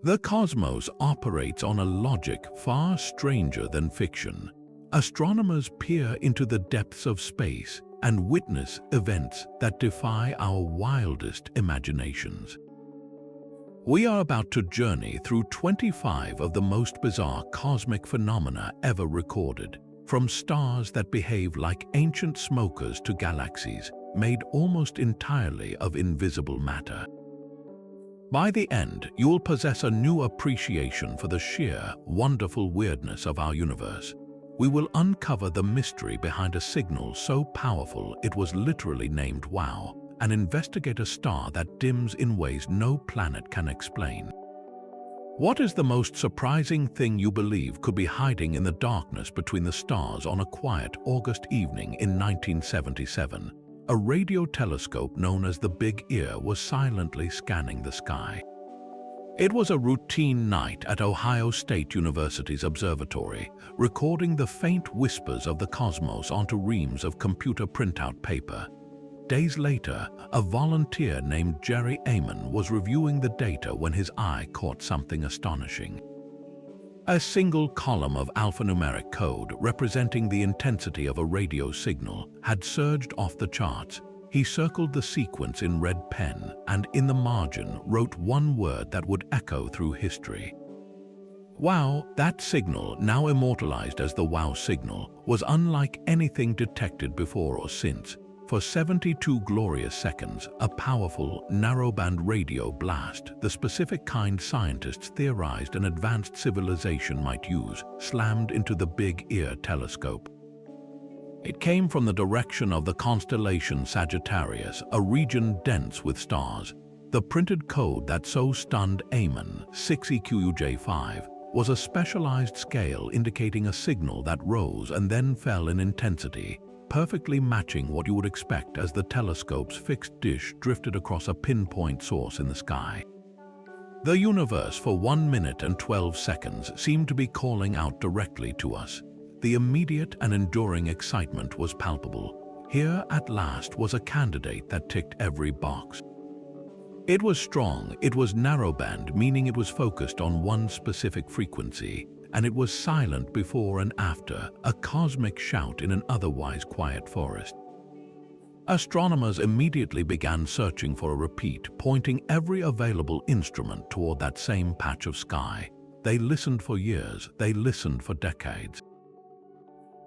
The cosmos operates on a logic far stranger than fiction. Astronomers peer into the depths of space and witness events that defy our wildest imaginations. We are about to journey through 25 of the most bizarre cosmic phenomena ever recorded, from stars that behave like ancient smokers to galaxies made almost entirely of invisible matter. By the end, you will possess a new appreciation for the sheer, wonderful weirdness of our universe. We will uncover the mystery behind a signal so powerful it was literally named WOW, and investigate a star that dims in ways no planet can explain. What is the most surprising thing you believe could be hiding in the darkness between the stars on a quiet August evening in 1977? A radio telescope known as the Big Ear was silently scanning the sky. It was a routine night at Ohio State University's observatory, recording the faint whispers of the cosmos onto reams of computer printout paper. Days later, a volunteer named Jerry Amon was reviewing the data when his eye caught something astonishing. A single column of alphanumeric code representing the intensity of a radio signal had surged off the charts. He circled the sequence in red pen and in the margin wrote one word that would echo through history. Wow, that signal, now immortalized as the WOW signal, was unlike anything detected before or since. For 72 glorious seconds, a powerful, narrowband radio blast, the specific kind scientists theorized an advanced civilization might use, slammed into the Big Ear telescope. It came from the direction of the constellation Sagittarius, a region dense with stars. The printed code that so stunned Amon, 6EQUJ5, was a specialized scale indicating a signal that rose and then fell in intensity, perfectly matching what you would expect as the telescope's fixed dish drifted across a pinpoint source in the sky. The universe for 1 minute and 12 seconds seemed to be calling out directly to us. The immediate and enduring excitement was palpable. Here, at last, was a candidate that ticked every box. It was strong, it was narrowband, meaning it was focused on one specific frequency, and it was silent before and after, a cosmic shout in an otherwise quiet forest. Astronomers immediately began searching for a repeat, pointing every available instrument toward that same patch of sky. They listened for years, they listened for decades.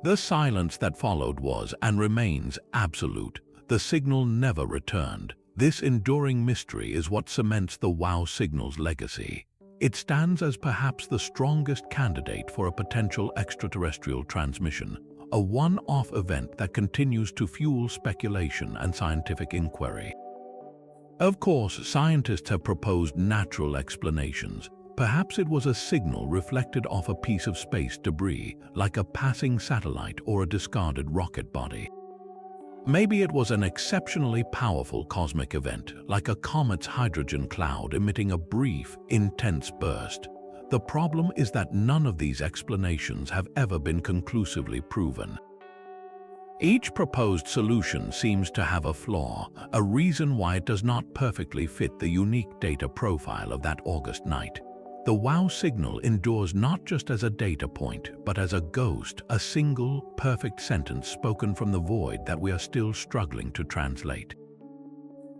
The silence that followed was, and remains, absolute. The signal never returned. This enduring mystery is what cements the WOW signal's legacy. It stands as perhaps the strongest candidate for a potential extraterrestrial transmission, a one-off event that continues to fuel speculation and scientific inquiry. Of course, scientists have proposed natural explanations. Perhaps it was a signal reflected off a piece of space debris, like a passing satellite or a discarded rocket body. Maybe it was an exceptionally powerful cosmic event, like a comet's hydrogen cloud emitting a brief, intense burst. The problem is that none of these explanations have ever been conclusively proven. Each proposed solution seems to have a flaw, a reason why it does not perfectly fit the unique data profile of that August night. The WOW signal endures not just as a data point, but as a ghost, a single, perfect sentence spoken from the void that we are still struggling to translate.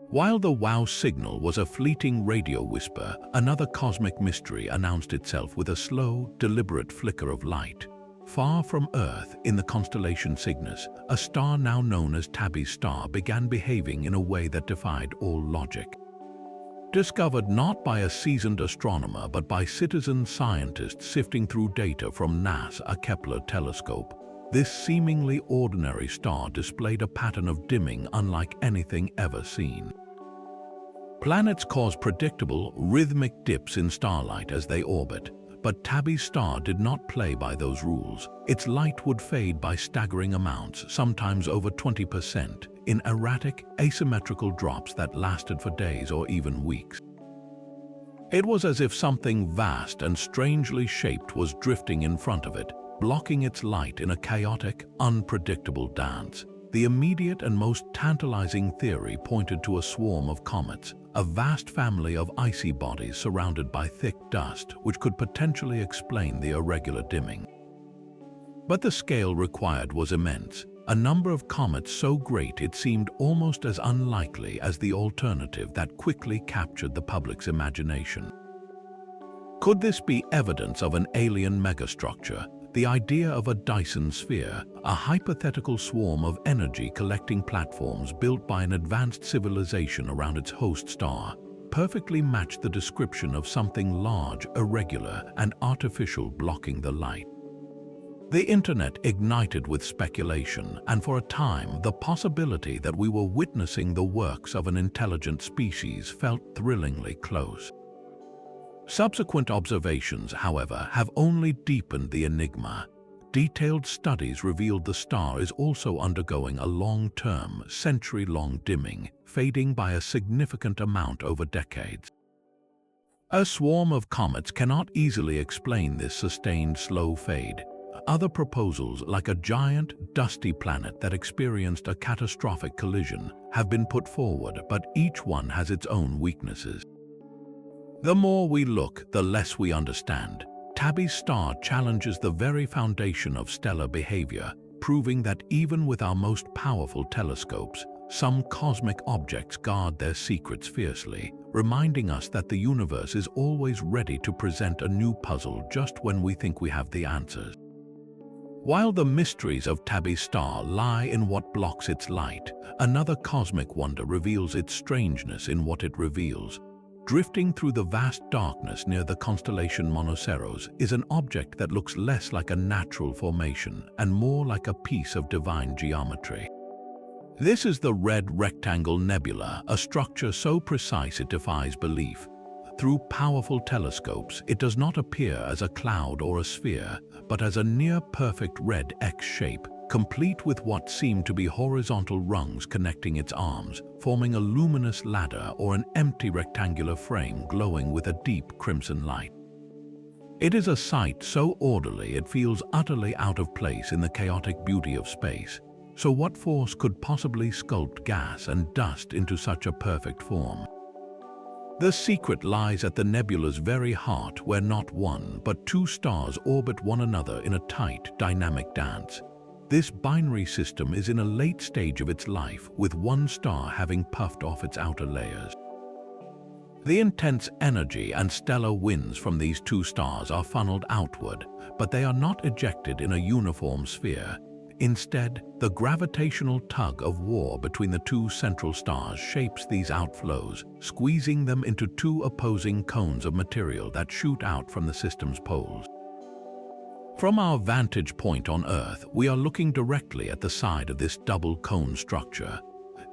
While the WOW signal was a fleeting radio whisper, another cosmic mystery announced itself with a slow, deliberate flicker of light. Far from Earth, in the constellation Cygnus, a star now known as Tabby's star began behaving in a way that defied all logic. Discovered not by a seasoned astronomer but by citizen scientists sifting through data from NASA's Kepler telescope, this seemingly ordinary star displayed a pattern of dimming unlike anything ever seen. Planets cause predictable, rhythmic dips in starlight as they orbit, but Tabby's star did not play by those rules. Its light would fade by staggering amounts, sometimes over 20%, in erratic, asymmetrical drops that lasted for days or even weeks. It was as if something vast and strangely shaped was drifting in front of it, blocking its light in a chaotic, unpredictable dance. The immediate and most tantalizing theory pointed to a swarm of comets, a vast family of icy bodies surrounded by thick dust, which could potentially explain the irregular dimming. But the scale required was immense, a number of comets so great it seemed almost as unlikely as the alternative that quickly captured the public's imagination. Could this be evidence of an alien megastructure? The idea of a Dyson sphere, a hypothetical swarm of energy-collecting platforms built by an advanced civilization around its host star, perfectly matched the description of something large, irregular, and artificial blocking the light. The internet ignited with speculation, and for a time, the possibility that we were witnessing the works of an intelligent species felt thrillingly close. Subsequent observations, however, have only deepened the enigma. Detailed studies revealed the star is also undergoing a long-term, century-long dimming, fading by a significant amount over decades. A swarm of comets cannot easily explain this sustained slow fade. Other proposals, like a giant, dusty planet that experienced a catastrophic collision, have been put forward, but each one has its own weaknesses. The more we look, the less we understand. Tabby's star challenges the very foundation of stellar behavior, proving that even with our most powerful telescopes, some cosmic objects guard their secrets fiercely, reminding us that the universe is always ready to present a new puzzle just when we think we have the answers. While the mysteries of Tabby's star lie in what blocks its light, another cosmic wonder reveals its strangeness in what it reveals. Drifting through the vast darkness near the constellation Monoceros is an object that looks less like a natural formation and more like a piece of divine geometry. This is the Red Rectangle Nebula, a structure so precise it defies belief. Through powerful telescopes, it does not appear as a cloud or a sphere, but as a near-perfect red X shape, complete with what seem to be horizontal rungs connecting its arms, forming a luminous ladder or an empty rectangular frame glowing with a deep crimson light. It is a sight so orderly it feels utterly out of place in the chaotic beauty of space. So what force could possibly sculpt gas and dust into such a perfect form? The secret lies at the nebula's very heart, where not one but two stars orbit one another in a tight, dynamic dance. This binary system is in a late stage of its life, with one star having puffed off its outer layers. The intense energy and stellar winds from these two stars are funneled outward, but they are not ejected in a uniform sphere. Instead, the gravitational tug of war between the two central stars shapes these outflows, squeezing them into two opposing cones of material that shoot out from the system's poles. From our vantage point on Earth, we are looking directly at the side of this double cone structure.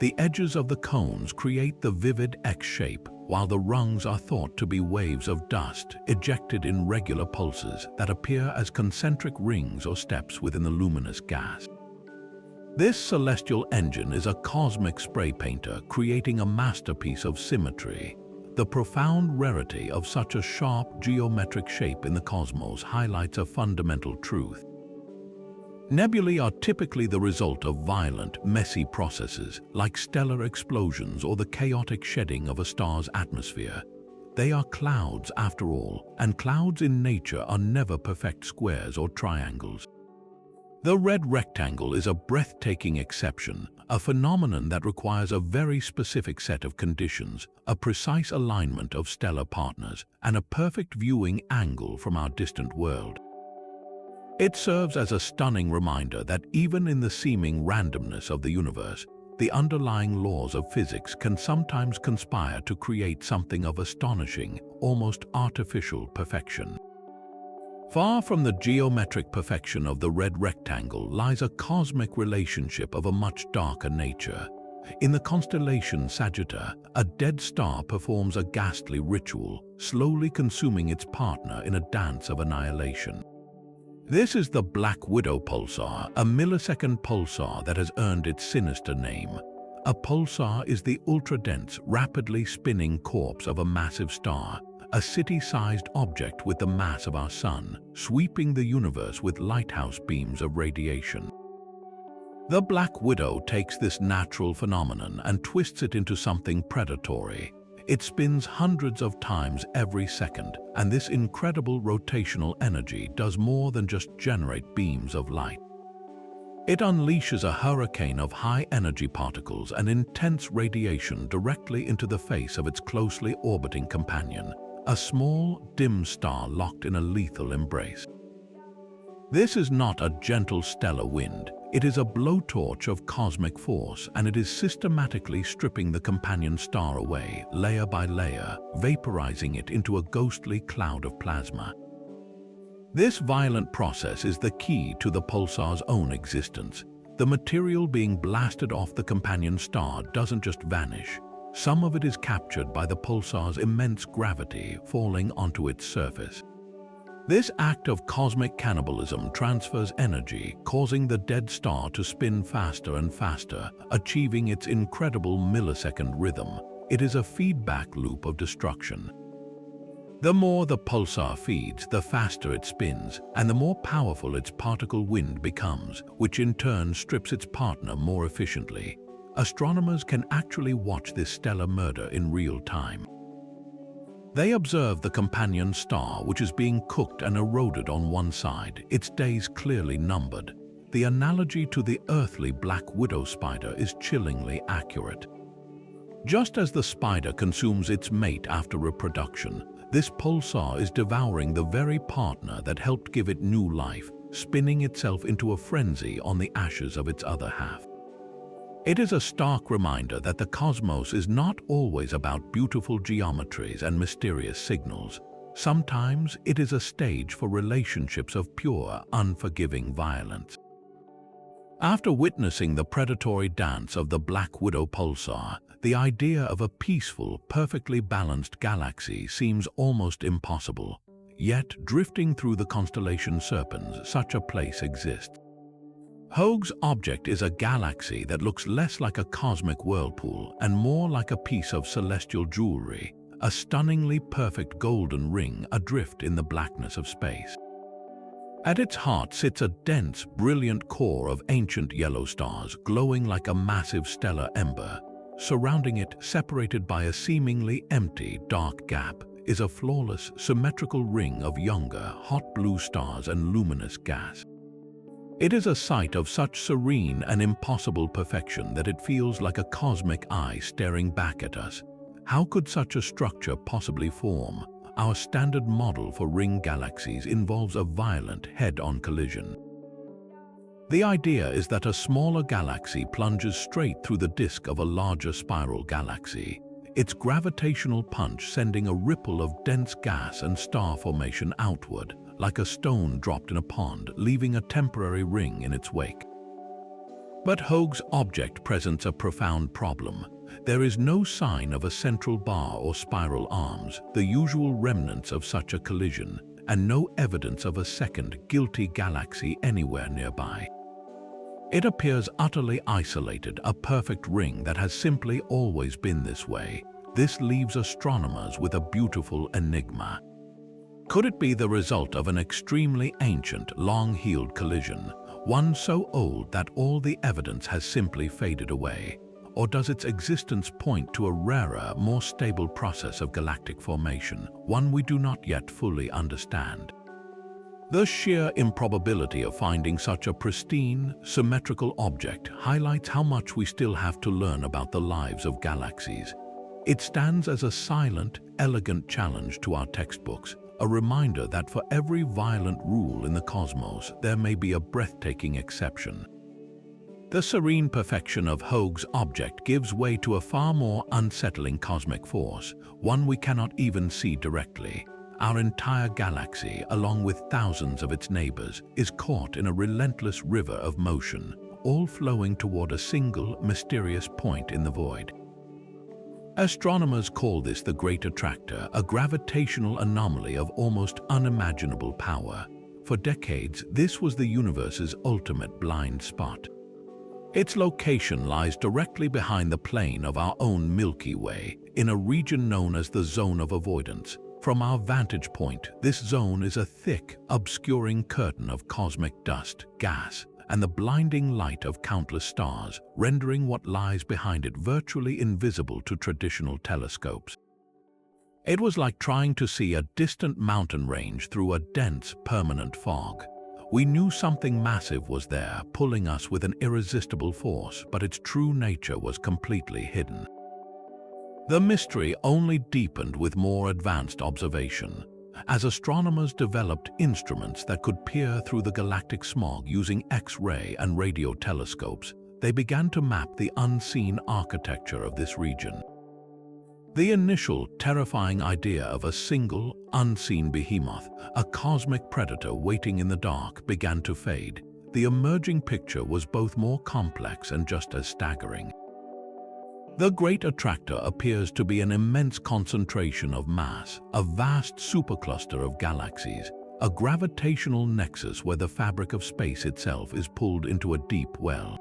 The edges of the cones create the vivid X shape, while the rungs are thought to be waves of dust ejected in regular pulses that appear as concentric rings or steps within the luminous gas. This celestial engine is a cosmic spray painter creating a masterpiece of symmetry. The profound rarity of such a sharp geometric shape in the cosmos highlights a fundamental truth. Nebulae are typically the result of violent, messy processes, like stellar explosions or the chaotic shedding of a star's atmosphere. They are clouds, after all, and clouds in nature are never perfect squares or triangles. The Red Rectangle is a breathtaking exception, a phenomenon that requires a very specific set of conditions, a precise alignment of stellar partners, and a perfect viewing angle from our distant world. It serves as a stunning reminder that even in the seeming randomness of the universe, the underlying laws of physics can sometimes conspire to create something of astonishing, almost artificial perfection. Far from the geometric perfection of the Red Rectangle lies a cosmic relationship of a much darker nature. In the constellation Sagitta, a dead star performs a ghastly ritual, slowly consuming its partner in a dance of annihilation. This is the Black Widow Pulsar, a millisecond pulsar that has earned its sinister name. A pulsar is the ultra-dense, rapidly spinning corpse of a massive star, a city-sized object with the mass of our Sun, sweeping the universe with lighthouse beams of radiation. The Black Widow takes this natural phenomenon and twists it into something predatory. It spins hundreds of times every second, and this incredible rotational energy does more than just generate beams of light. It unleashes a hurricane of high-energy particles and intense radiation directly into the face of its closely orbiting companion, a small, dim star locked in a lethal embrace. This is not a gentle stellar wind. It is a blowtorch of cosmic force, and it is systematically stripping the companion star away, layer by layer, vaporizing it into a ghostly cloud of plasma. This violent process is the key to the pulsar's own existence. The material being blasted off the companion star doesn't just vanish. Some of it is captured by the pulsar's immense gravity, falling onto its surface. This act of cosmic cannibalism transfers energy, causing the dead star to spin faster and faster, achieving its incredible millisecond rhythm. It is a feedback loop of destruction. The more the pulsar feeds, the faster it spins, and the more powerful its particle wind becomes, which in turn strips its partner more efficiently. Astronomers can actually watch this stellar murder in real time. They observe the companion star, which is being cooked and eroded on one side, its days clearly numbered. The analogy to the earthly Black Widow spider is chillingly accurate. Just as the spider consumes its mate after reproduction, this pulsar is devouring the very partner that helped give it new life, spinning itself into a frenzy on the ashes of its other half. It is a stark reminder that the cosmos is not always about beautiful geometries and mysterious signals. Sometimes it is a stage for relationships of pure, unforgiving violence. After witnessing the predatory dance of the Black Widow Pulsar, the idea of a peaceful, perfectly balanced galaxy seems almost impossible. Yet, drifting through the constellation Serpens, such a place exists. Hoag's object is a galaxy that looks less like a cosmic whirlpool and more like a piece of celestial jewelry, a stunningly perfect golden ring adrift in the blackness of space. At its heart sits a dense, brilliant core of ancient yellow stars glowing like a massive stellar ember. Surrounding it, separated by a seemingly empty, dark gap, is a flawless, symmetrical ring of younger, hot blue stars and luminous gas. It is a sight of such serene and impossible perfection that it feels like a cosmic eye staring back at us. How could such a structure possibly form? Our standard model for ring galaxies involves a violent head-on collision. The idea is that a smaller galaxy plunges straight through the disk of a larger spiral galaxy, its gravitational punch sending a ripple of dense gas and star formation outward, like a stone dropped in a pond, leaving a temporary ring in its wake. But Hoag's object presents a profound problem. There is no sign of a central bar or spiral arms, the usual remnants of such a collision, and no evidence of a second, guilty galaxy anywhere nearby. It appears utterly isolated, a perfect ring that has simply always been this way. This leaves astronomers with a beautiful enigma. Could it be the result of an extremely ancient, long-heeled collision, one so old that all the evidence has simply faded away? Or does its existence point to a rarer, more stable process of galactic formation, one we do not yet fully understand? The sheer improbability of finding such a pristine, symmetrical object highlights how much we still have to learn about the lives of galaxies. It stands as a silent, elegant challenge to our textbooks, a reminder that for every violent rule in the cosmos, there may be a breathtaking exception. The serene perfection of Hoag's object gives way to a far more unsettling cosmic force, one we cannot even see directly. Our entire galaxy, along with thousands of its neighbors, is caught in a relentless river of motion, all flowing toward a single, mysterious point in the void. Astronomers call this the Great Attractor, a gravitational anomaly of almost unimaginable power. For decades, this was the universe's ultimate blind spot. Its location lies directly behind the plane of our own Milky Way, in a region known as the Zone of Avoidance. From our vantage point, this zone is a thick, obscuring curtain of cosmic dust, gas, and the blinding light of countless stars, rendering what lies behind it virtually invisible to traditional telescopes. It was like trying to see a distant mountain range through a dense, permanent fog. We knew something massive was there, pulling us with an irresistible force, but its true nature was completely hidden. The mystery only deepened with more advanced observation. As astronomers developed instruments that could peer through the galactic smog using X-ray and radio telescopes, they began to map the unseen architecture of this region. The initial terrifying idea of a single, unseen behemoth, a cosmic predator waiting in the dark, began to fade. The emerging picture was both more complex and just as staggering. The Great Attractor appears to be an immense concentration of mass, a vast supercluster of galaxies, a gravitational nexus where the fabric of space itself is pulled into a deep well.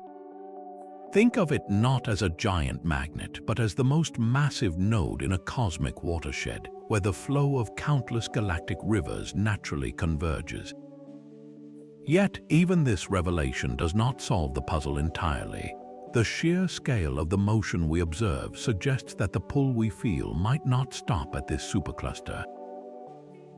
Think of it not as a giant magnet, but as the most massive node in a cosmic watershed, where the flow of countless galactic rivers naturally converges. Yet, even this revelation does not solve the puzzle entirely. The sheer scale of the motion we observe suggests that the pull we feel might not stop at this supercluster.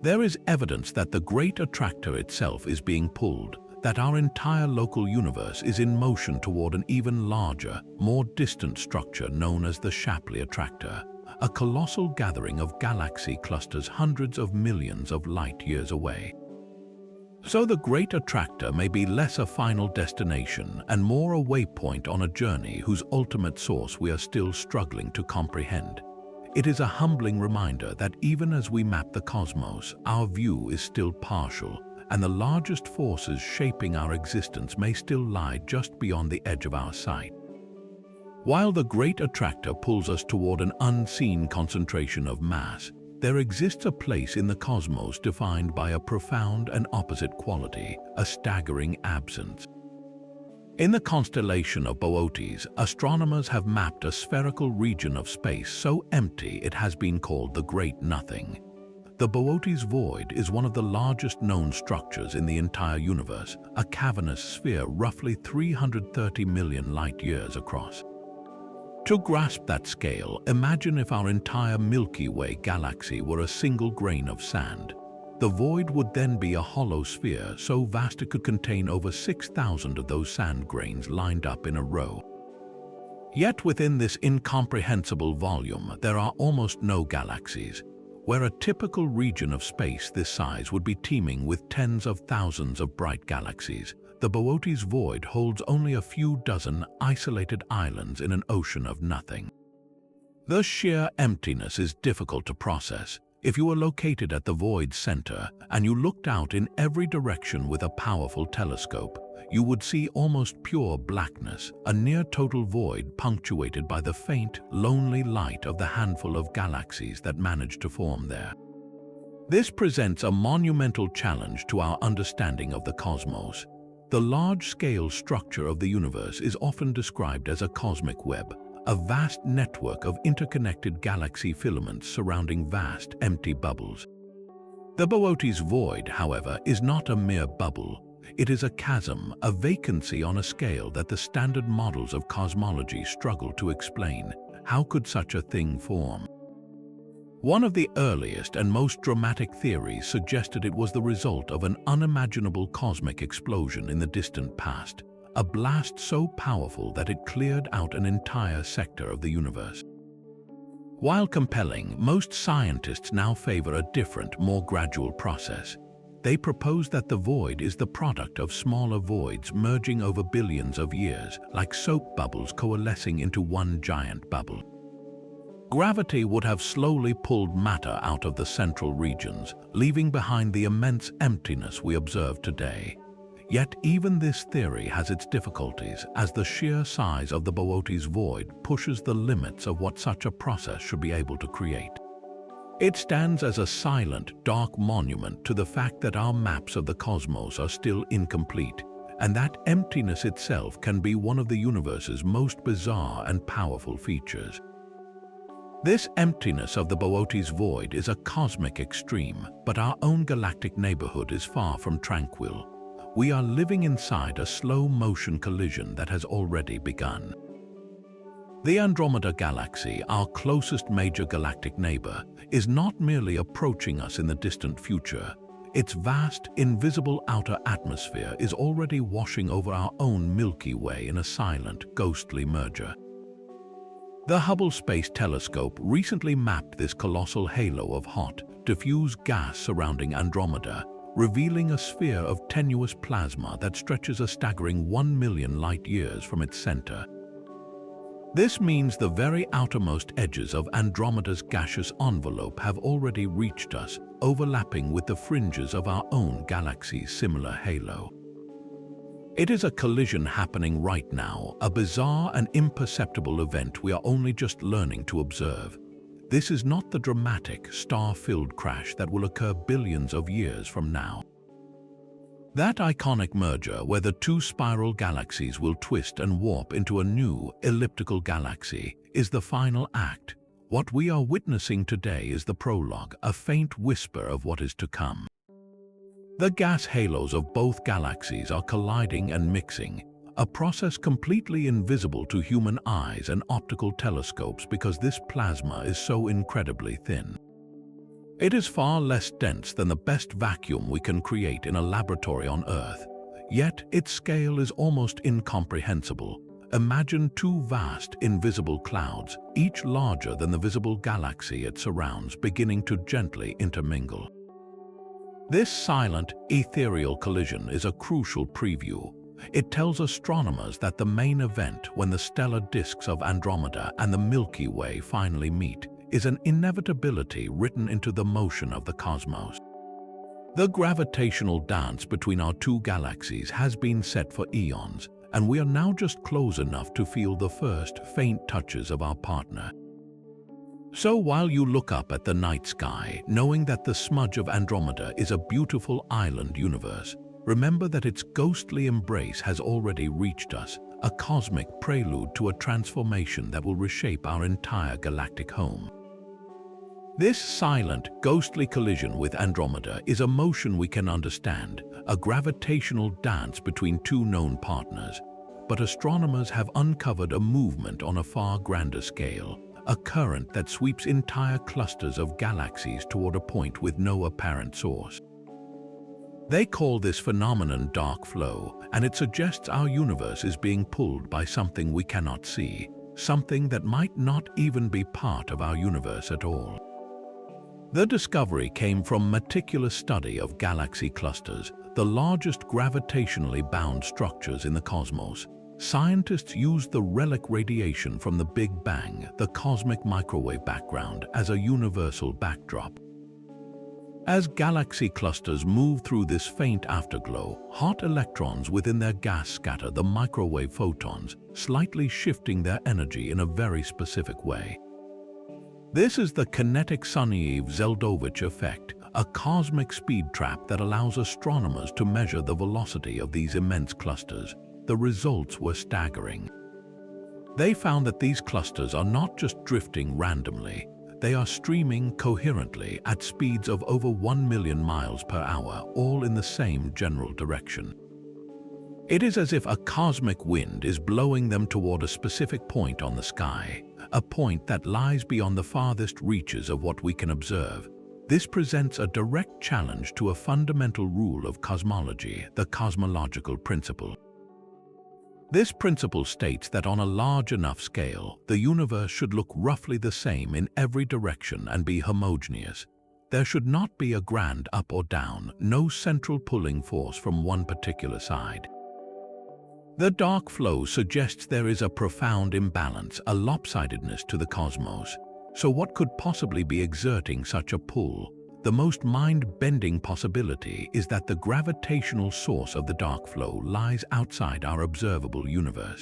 There is evidence that the Great Attractor itself is being pulled, that our entire local universe is in motion toward an even larger, more distant structure known as the Shapley Attractor, a colossal gathering of galaxy clusters hundreds of millions of light-years away. So the Great Attractor may be less a final destination and more a waypoint on a journey whose ultimate source we are still struggling to comprehend. It is a humbling reminder that even as we map the cosmos, our view is still partial, and the largest forces shaping our existence may still lie just beyond the edge of our sight. While the Great Attractor pulls us toward an unseen concentration of mass, there exists a place in the cosmos defined by a profound and opposite quality, a staggering absence. In the constellation of Boötes, astronomers have mapped a spherical region of space so empty it has been called the Great Nothing. The Boötes Void is one of the largest known structures in the entire universe, a cavernous sphere roughly 330 million light-years across. To grasp that scale, imagine if our entire Milky Way galaxy were a single grain of sand. The void would then be a hollow sphere so vast it could contain over 6,000 of those sand grains lined up in a row. Yet within this incomprehensible volume, there are almost no galaxies, where a typical region of space this size would be teeming with tens of thousands of bright galaxies. The Boötes Void holds only a few dozen isolated islands in an ocean of nothing. The sheer emptiness is difficult to process. If you were located at the void's center and you looked out in every direction with a powerful telescope, you would see almost pure blackness, a near-total void punctuated by the faint, lonely light of the handful of galaxies that manage to form there. This presents a monumental challenge to our understanding of the cosmos. The large-scale structure of the universe is often described as a cosmic web, a vast network of interconnected galaxy filaments surrounding vast, empty bubbles. The Boötes Void, however, is not a mere bubble. It is a chasm, a vacancy on a scale that the standard models of cosmology struggle to explain. How could such a thing form? One of the earliest and most dramatic theories suggested it was the result of an unimaginable cosmic explosion in the distant past, a blast so powerful that it cleared out an entire sector of the universe. While compelling, most scientists now favor a different, more gradual process. They propose that the void is the product of smaller voids merging over billions of years, like soap bubbles coalescing into one giant bubble. Gravity would have slowly pulled matter out of the central regions, leaving behind the immense emptiness we observe today. Yet even this theory has its difficulties, as the sheer size of the Boötes Void pushes the limits of what such a process should be able to create. It stands as a silent, dark monument to the fact that our maps of the cosmos are still incomplete, and that emptiness itself can be one of the universe's most bizarre and powerful features. This emptiness of the Boötes Void is a cosmic extreme, but our own galactic neighborhood is far from tranquil. We are living inside a slow-motion collision that has already begun. The Andromeda Galaxy, our closest major galactic neighbor, is not merely approaching us in the distant future. Its vast, invisible outer atmosphere is already washing over our own Milky Way in a silent, ghostly merger. The Hubble Space Telescope recently mapped this colossal halo of hot, diffuse gas surrounding Andromeda, revealing a sphere of tenuous plasma that stretches a staggering 1 million light-years from its center. This means the very outermost edges of Andromeda's gaseous envelope have already reached us, overlapping with the fringes of our own galaxy's similar halo. It is a collision happening right now, a bizarre and imperceptible event we are only just learning to observe. This is not the dramatic, star-filled crash that will occur billions of years from now. That iconic merger where the two spiral galaxies will twist and warp into a new, elliptical galaxy is the final act. What we are witnessing today is the prologue, a faint whisper of what is to come. The gas halos of both galaxies are colliding and mixing, a process completely invisible to human eyes and optical telescopes because this plasma is so incredibly thin. It is far less dense than the best vacuum we can create in a laboratory on Earth, yet its scale is almost incomprehensible. Imagine two vast, invisible clouds, each larger than the visible galaxy it surrounds, beginning to gently intermingle. This silent, ethereal collision is a crucial preview. It tells astronomers that the main event, when the stellar disks of Andromeda and the Milky Way finally meet, is an inevitability written into the motion of the cosmos. The gravitational dance between our two galaxies has been set for eons, and we are now just close enough to feel the first faint touches of our partner. So while you look up at the night sky, knowing that the smudge of Andromeda is a beautiful island universe, remember that its ghostly embrace has already reached us, a cosmic prelude to a transformation that will reshape our entire galactic home. This silent, ghostly collision with Andromeda is a motion we can understand, a gravitational dance between two known partners. But astronomers have uncovered a movement on a far grander scale, a current that sweeps entire clusters of galaxies toward a point with no apparent source. They call this phenomenon dark flow, and it suggests our universe is being pulled by something we cannot see, something that might not even be part of our universe at all. The discovery came from meticulous study of galaxy clusters, the largest gravitationally bound structures in the cosmos. Scientists used the relic radiation from the Big Bang, the cosmic microwave background, as a universal backdrop. As galaxy clusters move through this faint afterglow, hot electrons within their gas scatter the microwave photons, slightly shifting their energy in a very specific way. This is the kinetic Sunyaev-Zeldovich effect, a cosmic speed trap that allows astronomers to measure the velocity of these immense clusters. The results were staggering. They found that these clusters are not just drifting randomly, they are streaming coherently at speeds of over 1 million miles per hour, all in the same general direction. It is as if a cosmic wind is blowing them toward a specific point on the sky, a point that lies beyond the farthest reaches of what we can observe. This presents a direct challenge to a fundamental rule of cosmology, the cosmological principle. This principle states that on a large enough scale, the universe should look roughly the same in every direction and be homogeneous. There should not be a grand up or down, no central pulling force from one particular side. The dark flow suggests there is a profound imbalance, a lopsidedness to the cosmos. So what could possibly be exerting such a pull? The most mind-bending possibility is that the gravitational source of the dark flow lies outside our observable universe.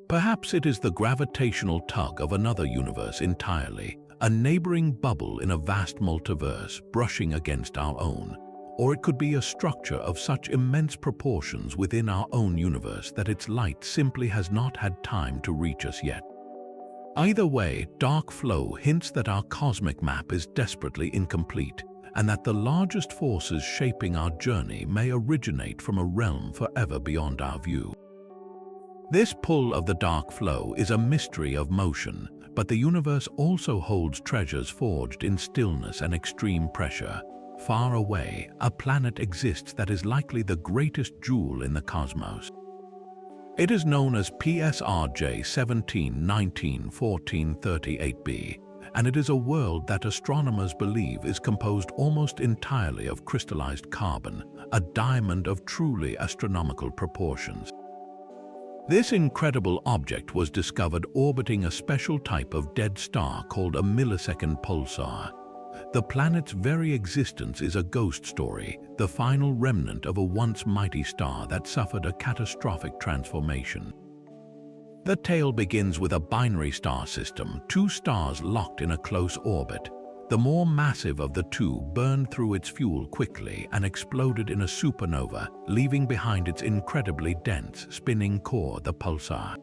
Perhaps it is the gravitational tug of another universe entirely, a neighboring bubble in a vast multiverse brushing against our own. Or it could be a structure of such immense proportions within our own universe that its light simply has not had time to reach us yet. Either way, dark flow hints that our cosmic map is desperately incomplete, and that the largest forces shaping our journey may originate from a realm forever beyond our view. This pull of the dark flow is a mystery of motion, but the universe also holds treasures forged in stillness and extreme pressure. Far away, a planet exists that is likely the greatest jewel in the cosmos. It is known as PSRJ 17191438b, and it is a world that astronomers believe is composed almost entirely of crystallized carbon, a diamond of truly astronomical proportions. This incredible object was discovered orbiting a special type of dead star called a millisecond pulsar. The planet's very existence is a ghost story, the final remnant of a once mighty star that suffered a catastrophic transformation. The tale begins with a binary star system, two stars locked in a close orbit. The more massive of the two burned through its fuel quickly and exploded in a supernova, leaving behind its incredibly dense, spinning core, the pulsar.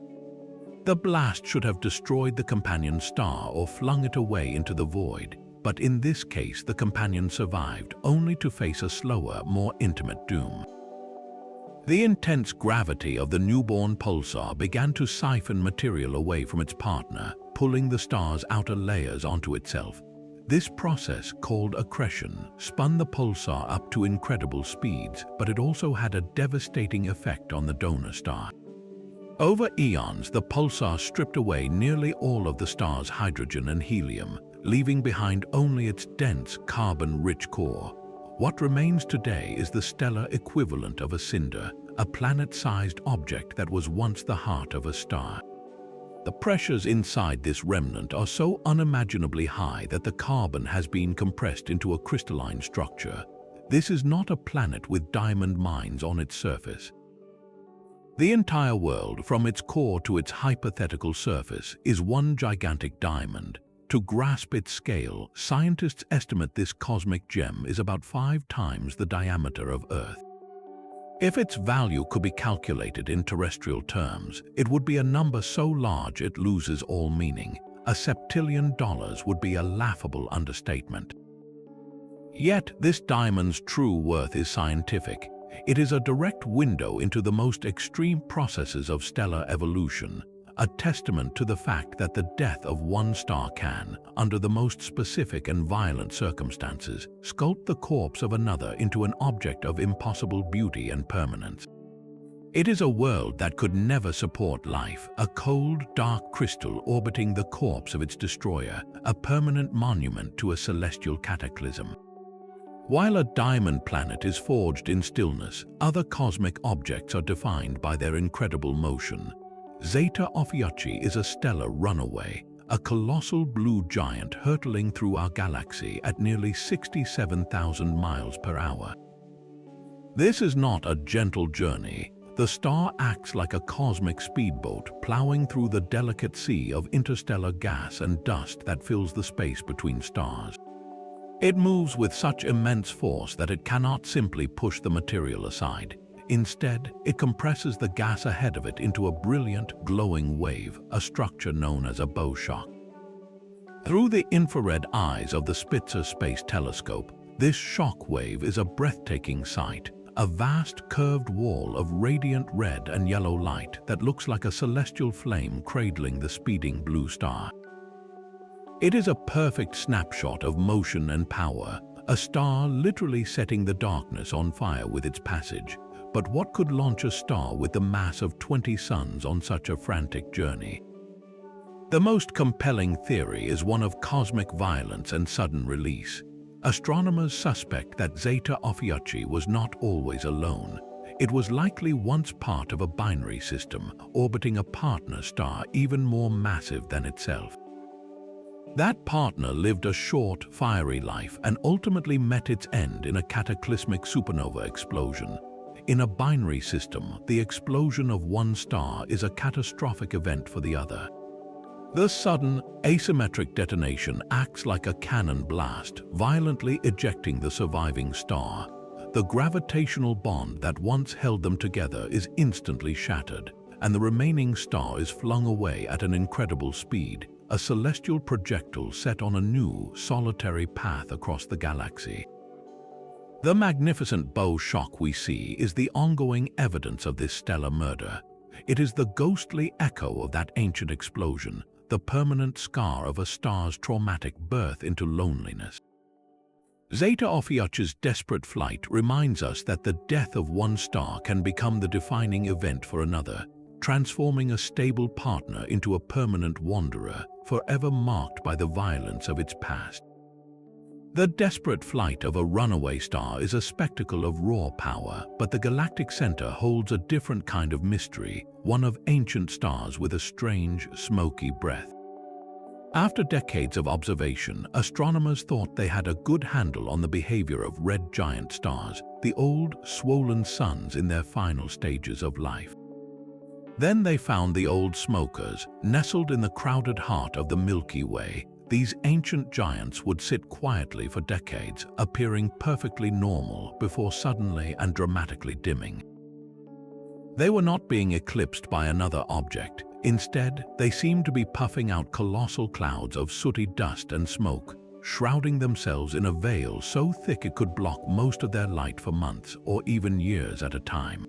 The blast should have destroyed the companion star or flung it away into the void, but in this case the companion survived, only to face a slower, more intimate doom. The intense gravity of the newborn pulsar began to siphon material away from its partner, pulling the star's outer layers onto itself. This process, called accretion, spun the pulsar up to incredible speeds, but it also had a devastating effect on the donor star. Over eons, the pulsar stripped away nearly all of the star's hydrogen and helium, leaving behind only its dense, carbon-rich core. What remains today is the stellar equivalent of a cinder, a planet-sized object that was once the heart of a star. The pressures inside this remnant are so unimaginably high that the carbon has been compressed into a crystalline structure. This is not a planet with diamond mines on its surface. The entire world, from its core to its hypothetical surface, is one gigantic diamond. To grasp its scale, scientists estimate this cosmic gem is about 5 times the diameter of Earth. If its value could be calculated in terrestrial terms, it would be a number so large it loses all meaning. $1 septillion would be a laughable understatement. Yet, this diamond's true worth is scientific. It is a direct window into the most extreme processes of stellar evolution, a testament to the fact that the death of one star can, under the most specific and violent circumstances, sculpt the corpse of another into an object of impossible beauty and permanence. It is a world that could never support life, a cold, dark crystal orbiting the corpse of its destroyer, a permanent monument to a celestial cataclysm. While a diamond planet is forged in stillness, other cosmic objects are defined by their incredible motion. Zeta Ophiuchi is a stellar runaway, a colossal blue giant hurtling through our galaxy at nearly 67,000 miles per hour. This is not a gentle journey. The star acts like a cosmic speedboat plowing through the delicate sea of interstellar gas and dust that fills the space between stars. It moves with such immense force that it cannot simply push the material aside. Instead, it compresses the gas ahead of it into a brilliant, glowing wave, a structure known as a bow shock. Through the infrared eyes of the Spitzer Space Telescope, this shock wave is a breathtaking sight, a vast curved wall of radiant red and yellow light that looks like a celestial flame cradling the speeding blue star. It is a perfect snapshot of motion and power, a star literally setting the darkness on fire with its passage. But what could launch a star with the mass of 20 suns on such a frantic journey? The most compelling theory is one of cosmic violence and sudden release. Astronomers suspect that Zeta Ophiuchi was not always alone. It was likely once part of a binary system, orbiting a partner star even more massive than itself. That partner lived a short, fiery life and ultimately met its end in a cataclysmic supernova explosion. In a binary system, the explosion of one star is a catastrophic event for the other. The sudden, asymmetric detonation acts like a cannon blast, violently ejecting the surviving star. The gravitational bond that once held them together is instantly shattered, and the remaining star is flung away at an incredible speed, a celestial projectile set on a new, solitary path across the galaxy. The magnificent bow shock we see is the ongoing evidence of this stellar murder. It is the ghostly echo of that ancient explosion, the permanent scar of a star's traumatic birth into loneliness. Zeta Ophiuch's desperate flight reminds us that the death of one star can become the defining event for another, transforming a stable partner into a permanent wanderer, forever marked by the violence of its past. The desperate flight of a runaway star is a spectacle of raw power, but the galactic center holds a different kind of mystery, one of ancient stars with a strange, smoky breath. After decades of observation, astronomers thought they had a good handle on the behavior of red giant stars, the old, swollen suns in their final stages of life. Then they found the old smokers, nestled in the crowded heart of the Milky Way. These ancient giants would sit quietly for decades, appearing perfectly normal before suddenly and dramatically dimming. They were not being eclipsed by another object. Instead, they seemed to be puffing out colossal clouds of sooty dust and smoke, shrouding themselves in a veil so thick it could block most of their light for months or even years at a time.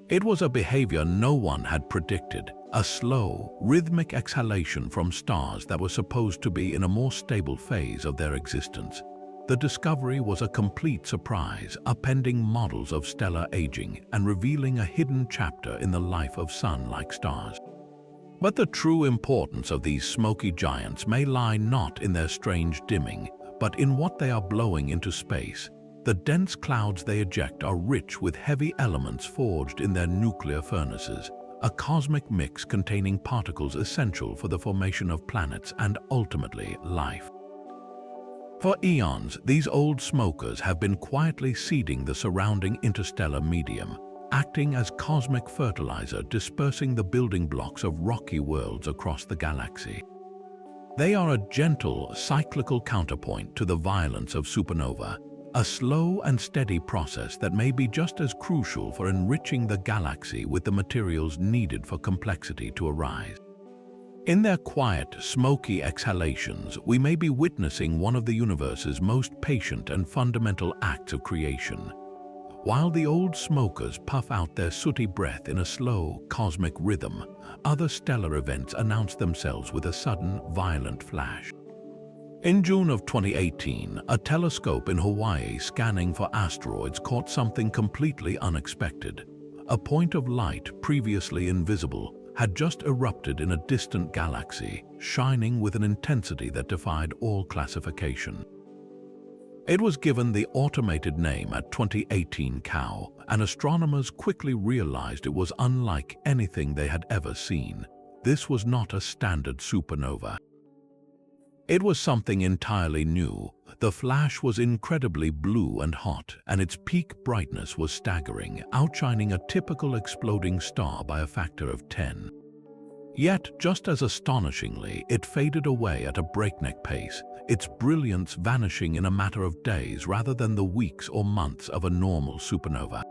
It was a behavior no one had predicted, a slow, rhythmic exhalation from stars that were supposed to be in a more stable phase of their existence. The discovery was a complete surprise, appending models of stellar aging and revealing a hidden chapter in the life of sun-like stars. But the true importance of these smoky giants may lie not in their strange dimming, but in what they are blowing into space. The dense clouds they eject are rich with heavy elements forged in their nuclear furnaces, a cosmic mix containing particles essential for the formation of planets and ultimately life. For eons, these old smokers have been quietly seeding the surrounding interstellar medium, acting as cosmic fertilizer, dispersing the building blocks of rocky worlds across the galaxy. They are a gentle, cyclical counterpoint to the violence of supernova, a slow and steady process that may be just as crucial for enriching the galaxy with the materials needed for complexity to arise. In their quiet, smoky exhalations, we may be witnessing one of the universe's most patient and fundamental acts of creation. While the old smokers puff out their sooty breath in a slow, cosmic rhythm, other stellar events announce themselves with a sudden, violent flash. In June of 2018, a telescope in Hawaii scanning for asteroids caught something completely unexpected. A point of light previously invisible had just erupted in a distant galaxy, shining with an intensity that defied all classification. It was given the automated name at 2018 COW, and astronomers quickly realized it was unlike anything they had ever seen. This was not a standard supernova. It was something entirely new. The flash was incredibly blue and hot, and its peak brightness was staggering, outshining a typical exploding star by a factor of 10. Yet, just as astonishingly, it faded away at a breakneck pace, its brilliance vanishing in a matter of days rather than the weeks or months of a normal supernova.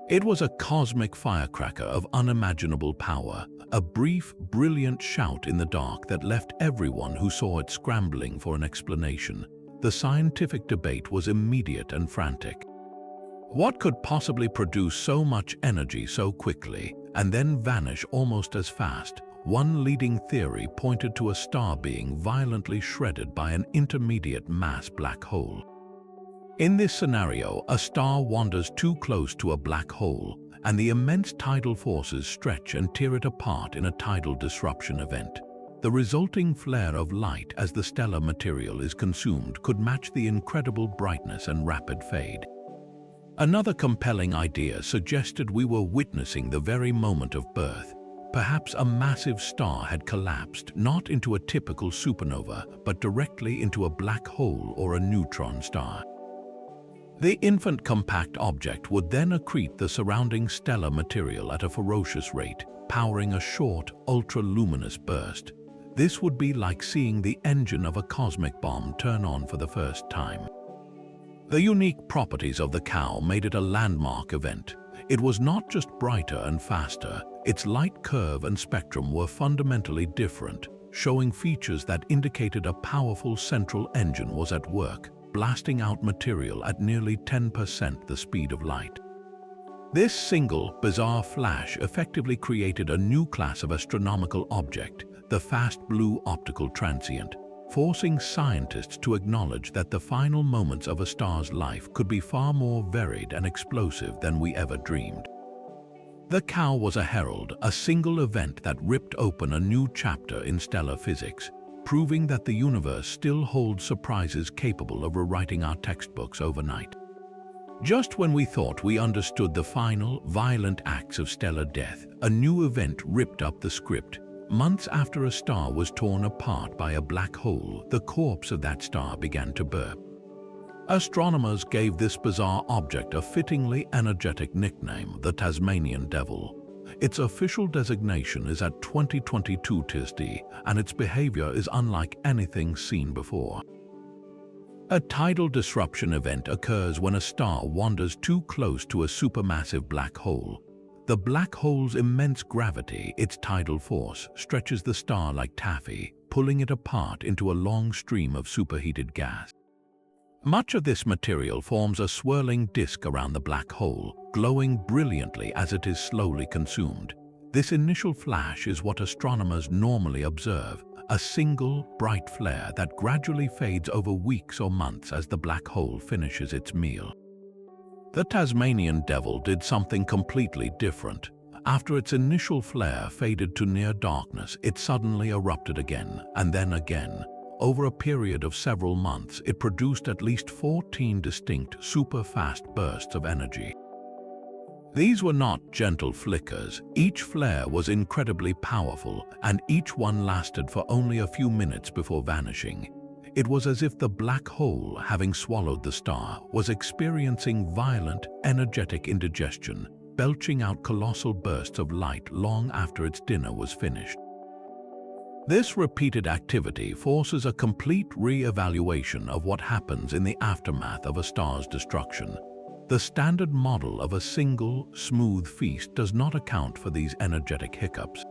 It was a cosmic firecracker of unimaginable power, a brief, brilliant shout in the dark that left everyone who saw it scrambling for an explanation. The scientific debate was immediate and frantic. What could possibly produce so much energy so quickly and then vanish almost as fast? One leading theory pointed to a star being violently shredded by an intermediate mass black hole. In this scenario, a star wanders too close to a black hole, and the immense tidal forces stretch and tear it apart in a tidal disruption event. The resulting flare of light as the stellar material is consumed could match the incredible brightness and rapid fade. Another compelling idea suggested we were witnessing the very moment of birth. Perhaps a massive star had collapsed not into a typical supernova, but directly into a black hole or a neutron star. The infant compact object would then accrete the surrounding stellar material at a ferocious rate, powering a short, ultra-luminous burst. This would be like seeing the engine of a cosmic bomb turn on for the first time. The unique properties of the COW made it a landmark event. It was not just brighter and faster, its light curve and spectrum were fundamentally different, showing features that indicated a powerful central engine was at work, blasting out material at nearly 10% the speed of light. This single, bizarre flash effectively created a new class of astronomical object, the fast blue optical transient, forcing scientists to acknowledge that the final moments of a star's life could be far more varied and explosive than we ever dreamed. The cow was a herald, a single event that ripped open a new chapter in stellar physics, proving that the universe still holds surprises capable of rewriting our textbooks overnight. Just when we thought we understood the final, violent acts of stellar death, a new event ripped up the script. Months after a star was torn apart by a black hole, the corpse of that star began to burp. Astronomers gave this bizarre object a fittingly energetic nickname, the Tasmanian Devil. Its official designation is at 2022 TSD, and its behavior is unlike anything seen before. A tidal disruption event occurs when a star wanders too close to a supermassive black hole. The black hole's immense gravity, its tidal force, stretches the star like taffy, pulling it apart into a long stream of superheated gas. Much of this material forms a swirling disk around the black hole, glowing brilliantly as it is slowly consumed. This initial flash is what astronomers normally observe, a single, bright flare that gradually fades over weeks or months as the black hole finishes its meal. The Tasmanian Devil did something completely different. After its initial flare faded to near darkness, it suddenly erupted again, and then again. Over a period of several months, it produced at least 14 distinct, super-fast bursts of energy. These were not gentle flickers. Each flare was incredibly powerful, and each one lasted for only a few minutes before vanishing. It was as if the black hole, having swallowed the star, was experiencing violent, energetic indigestion, belching out colossal bursts of light long after its dinner was finished. This repeated activity forces a complete re-evaluation of what happens in the aftermath of a star's destruction. The standard model of a single, smooth feast does not account for these energetic hiccups.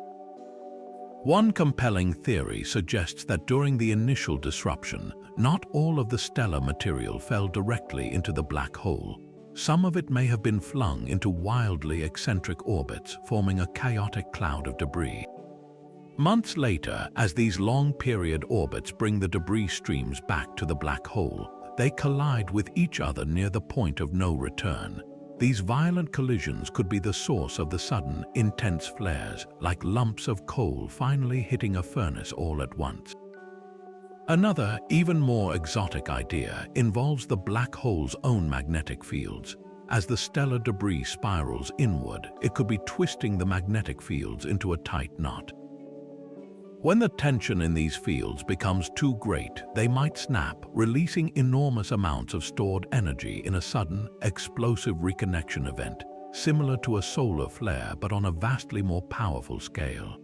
One compelling theory suggests that during the initial disruption, not all of the stellar material fell directly into the black hole. Some of it may have been flung into wildly eccentric orbits, forming a chaotic cloud of debris. Months later, as these long-period orbits bring the debris streams back to the black hole, they collide with each other near the point of no return. These violent collisions could be the source of the sudden, intense flares, like lumps of coal finally hitting a furnace all at once. Another, even more exotic idea involves the black hole's own magnetic fields. As the stellar debris spirals inward, it could be twisting the magnetic fields into a tight knot. When the tension in these fields becomes too great, they might snap, releasing enormous amounts of stored energy in a sudden, explosive reconnection event, similar to a solar flare but on a vastly more powerful scale.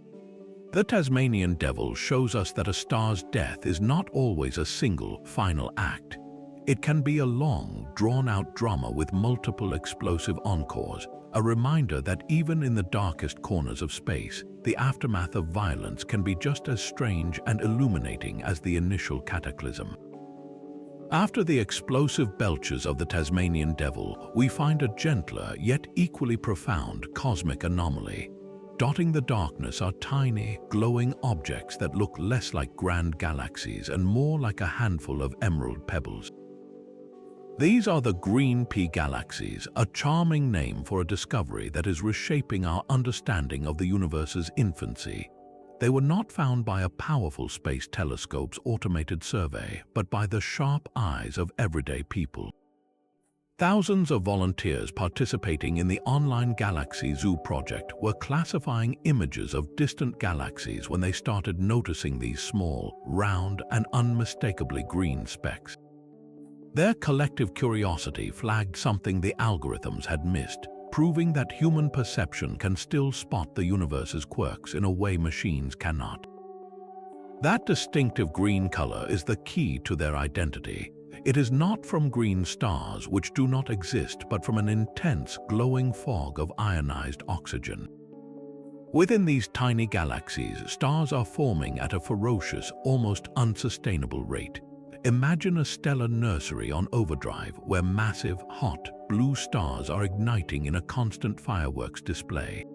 The Tasmanian Devil shows us that a star's death is not always a single, final act. It can be a long, drawn-out drama with multiple explosive encores, a reminder that even in the darkest corners of space, the aftermath of violence can be just as strange and illuminating as the initial cataclysm. After the explosive belches of the Tasmanian Devil, we find a gentler yet equally profound cosmic anomaly. Dotting the darkness are tiny, glowing objects that look less like grand galaxies and more like a handful of emerald pebbles. These are the green pea galaxies, a charming name for a discovery that is reshaping our understanding of the universe's infancy. They were not found by a powerful space telescope's automated survey, but by the sharp eyes of everyday people. Thousands of volunteers participating in the online Galaxy Zoo project were classifying images of distant galaxies when they started noticing these small, round, and unmistakably green specks. Their collective curiosity flagged something the algorithms had missed, proving that human perception can still spot the universe's quirks in a way machines cannot. That distinctive green color is the key to their identity. It is not from green stars, which do not exist, but from an intense, glowing fog of ionized oxygen. Within these tiny galaxies, stars are forming at a ferocious, almost unsustainable rate. Imagine a stellar nursery on overdrive where massive, hot, blue stars are igniting in a constant fireworks display.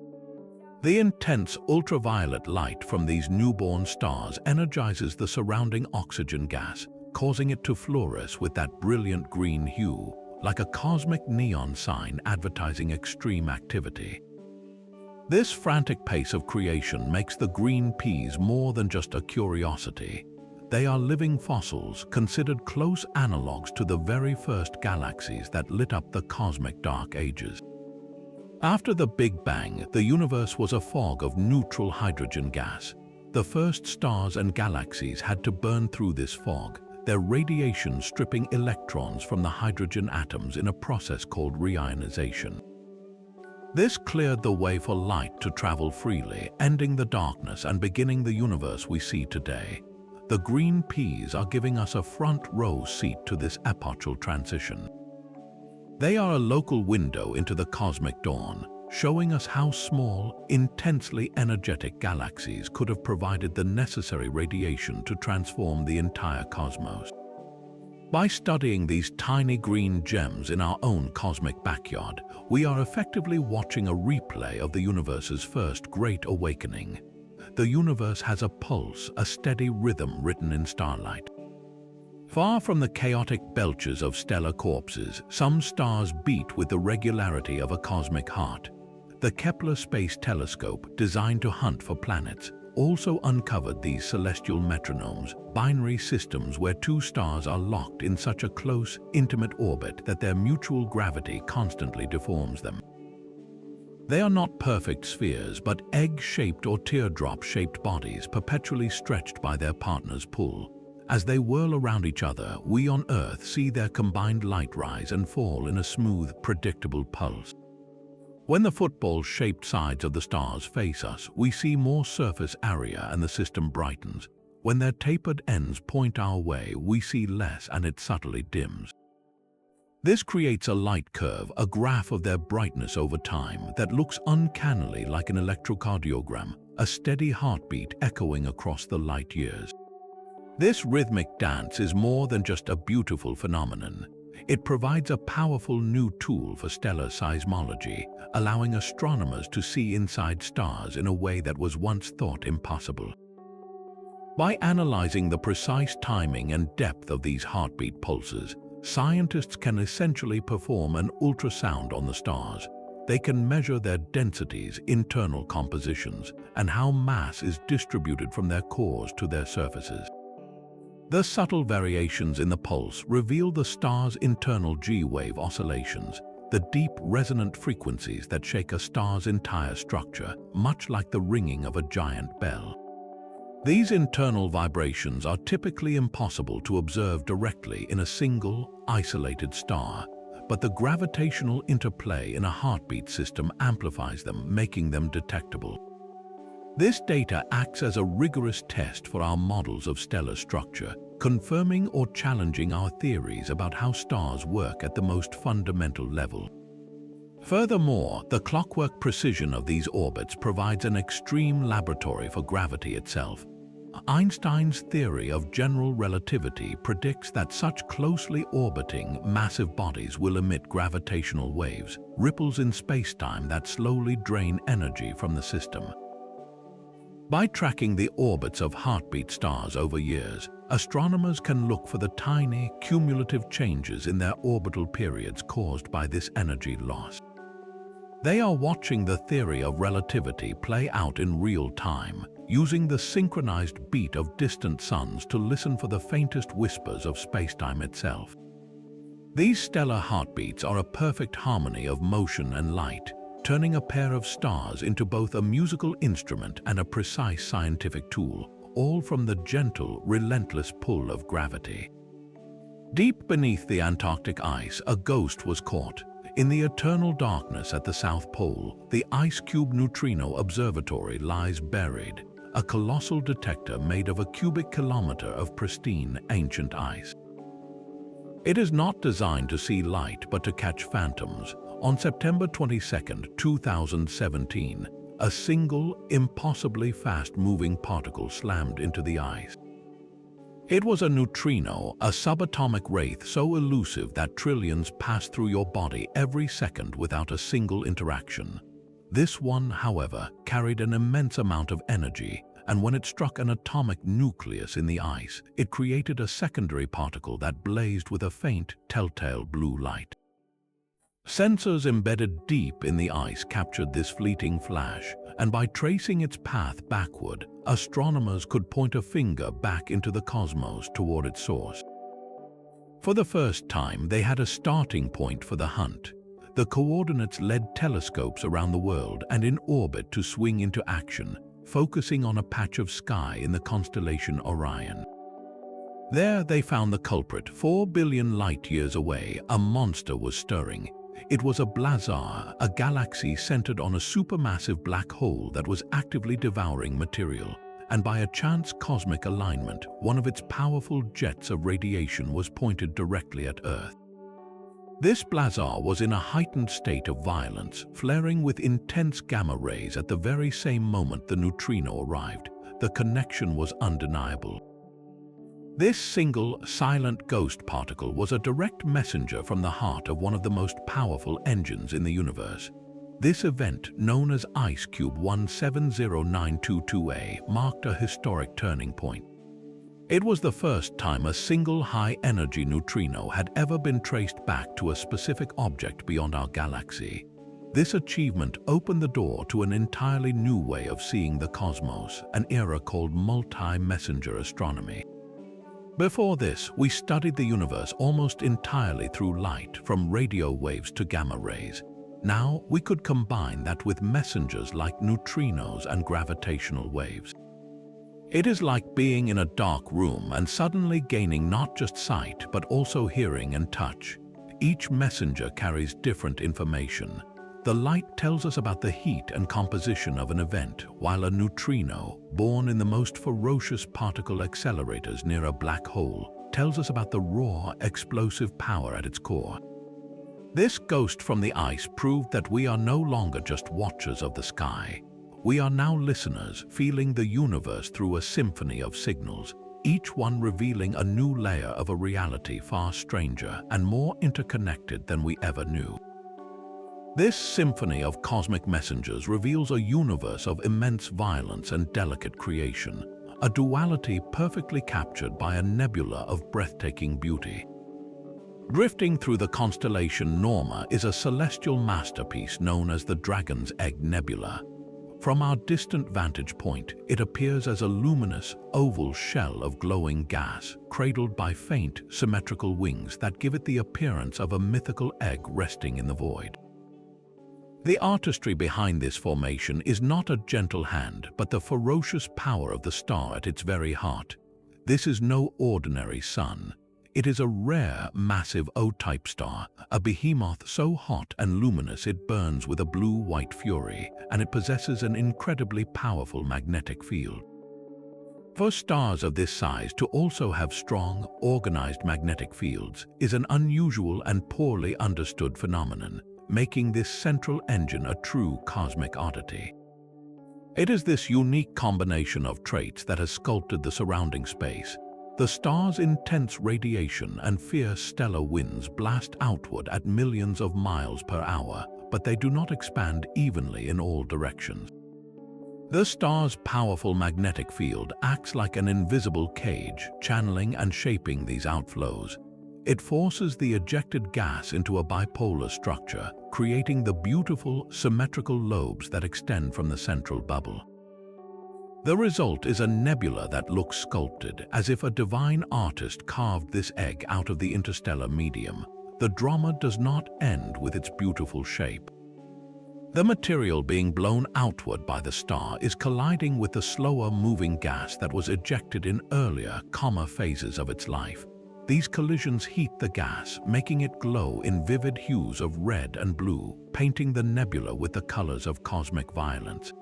The intense ultraviolet light from these newborn stars energizes the surrounding oxygen gas, causing it to fluoresce with that brilliant green hue, like a cosmic neon sign advertising extreme activity. This frantic pace of creation makes the green peas more than just a curiosity. They are living fossils considered close analogues to the very first galaxies that lit up the cosmic dark ages. After the Big Bang, the universe was a fog of neutral hydrogen gas. The first stars and galaxies had to burn through this fog, their radiation stripping electrons from the hydrogen atoms in a process called reionization. This cleared the way for light to travel freely, ending the darkness and beginning the universe we see today. The green peas are giving us a front-row seat to this epochal transition. They are a local window into the cosmic dawn, showing us how small, intensely energetic galaxies could have provided the necessary radiation to transform the entire cosmos. By studying these tiny green gems in our own cosmic backyard, we are effectively watching a replay of the universe's first great awakening. The universe has a pulse, a steady rhythm written in starlight. Far from the chaotic belches of stellar corpses, some stars beat with the regularity of a cosmic heart. The Kepler Space Telescope, designed to hunt for planets, also uncovered these celestial metronomes, binary systems where two stars are locked in such a close, intimate orbit that their mutual gravity constantly deforms them. They are not perfect spheres, but egg-shaped or teardrop-shaped bodies perpetually stretched by their partner's pull. As they whirl around each other, we on Earth see their combined light rise and fall in a smooth, predictable pulse. When the football-shaped sides of the stars face us, we see more surface area and the system brightens. When their tapered ends point our way, we see less and it subtly dims. This creates a light curve, a graph of their brightness over time that looks uncannily like an electrocardiogram, a steady heartbeat echoing across the light years. This rhythmic dance is more than just a beautiful phenomenon. It provides a powerful new tool for stellar seismology, allowing astronomers to see inside stars in a way that was once thought impossible. By analyzing the precise timing and depth of these heartbeat pulses, scientists can essentially perform an ultrasound on the stars. They can measure their densities, internal compositions, and how mass is distributed from their cores to their surfaces. The subtle variations in the pulse reveal the star's internal G-wave oscillations, the deep resonant frequencies that shake a star's entire structure, much like the ringing of a giant bell. These internal vibrations are typically impossible to observe directly in a single, isolated star, but the gravitational interplay in a heartbeat system amplifies them, making them detectable. This data acts as a rigorous test for our models of stellar structure, confirming or challenging our theories about how stars work at the most fundamental level. Furthermore, the clockwork precision of these orbits provides an extreme laboratory for gravity itself. Einstein's theory of general relativity predicts that such closely orbiting, massive bodies will emit gravitational waves, ripples in spacetime that slowly drain energy from the system. By tracking the orbits of heartbeat stars over years, astronomers can look for the tiny, cumulative changes in their orbital periods caused by this energy loss. They are watching the theory of relativity play out in real time, using the synchronized beat of distant suns to listen for the faintest whispers of spacetime itself. These stellar heartbeats are a perfect harmony of motion and light, turning a pair of stars into both a musical instrument and a precise scientific tool, all from the gentle, relentless pull of gravity. Deep beneath the Antarctic ice, a ghost was caught. In the eternal darkness at the South Pole, the Ice Cube Neutrino Observatory lies buried, a colossal detector made of a cubic kilometer of pristine, ancient ice. It is not designed to see light but to catch phantoms. On September 22, 2017, a single, impossibly fast-moving particle slammed into the ice. It was a neutrino, a subatomic wraith so elusive that trillions passed through your body every second without a single interaction. This one, however, carried an immense amount of energy, and when it struck an atomic nucleus in the ice, it created a secondary particle that blazed with a faint, telltale blue light. Sensors embedded deep in the ice captured this fleeting flash, and by tracing its path backward, astronomers could point a finger back into the cosmos toward its source. For the first time, they had a starting point for the hunt. The coordinates led telescopes around the world and in orbit to swing into action, focusing on a patch of sky in the constellation Orion. There they found the culprit. 4 billion light-years away, a monster was stirring. It was a blazar, a galaxy centered on a supermassive black hole that was actively devouring material, and by a chance cosmic alignment, one of its powerful jets of radiation was pointed directly at Earth. This blazar was in a heightened state of violence, flaring with intense gamma rays at the very same moment the neutrino arrived. The connection was undeniable. This single, silent ghost particle was a direct messenger from the heart of one of the most powerful engines in the universe. This event, known as IceCube 170922A, marked a historic turning point. It was the first time a single high-energy neutrino had ever been traced back to a specific object beyond our galaxy. This achievement opened the door to an entirely new way of seeing the cosmos, an era called multi-messenger astronomy. Before this, we studied the universe almost entirely through light, from radio waves to gamma rays. Now, we could combine that with messengers like neutrinos and gravitational waves. It is like being in a dark room and suddenly gaining not just sight, but also hearing and touch. Each messenger carries different information. The light tells us about the heat and composition of an event, while a neutrino, born in the most ferocious particle accelerators near a black hole, tells us about the raw, explosive power at its core. This ghost from the ice proved that we are no longer just watchers of the sky. We are now listeners, feeling the universe through a symphony of signals, each one revealing a new layer of a reality far stranger and more interconnected than we ever knew. This symphony of cosmic messengers reveals a universe of immense violence and delicate creation, a duality perfectly captured by a nebula of breathtaking beauty. Drifting through the constellation Norma is a celestial masterpiece known as the Dragon's Egg Nebula. From our distant vantage point, it appears as a luminous, oval shell of glowing gas, cradled by faint, symmetrical wings that give it the appearance of a mythical egg resting in the void. The artistry behind this formation is not a gentle hand, but the ferocious power of the star at its very heart. This is no ordinary sun. It is a rare, massive O-type star, a behemoth so hot and luminous it burns with a blue-white fury, and it possesses an incredibly powerful magnetic field. For stars of this size to also have strong, organized magnetic fields is an unusual and poorly understood phenomenon, making this central engine a true cosmic oddity. It is this unique combination of traits that has sculpted the surrounding space. The star's intense radiation and fierce stellar winds blast outward at millions of miles per hour, but they do not expand evenly in all directions. The star's powerful magnetic field acts like an invisible cage, channeling and shaping these outflows. It forces the ejected gas into a bipolar structure, creating the beautiful, symmetrical lobes that extend from the central bubble. The result is a nebula that looks sculpted, as if a divine artist carved this egg out of the interstellar medium. The drama does not end with its beautiful shape. The material being blown outward by the star is colliding with the slower-moving gas that was ejected in earlier, phases of its life. These collisions heat the gas, making it glow in vivid hues of red and blue, painting the nebula with the colors of cosmic violence.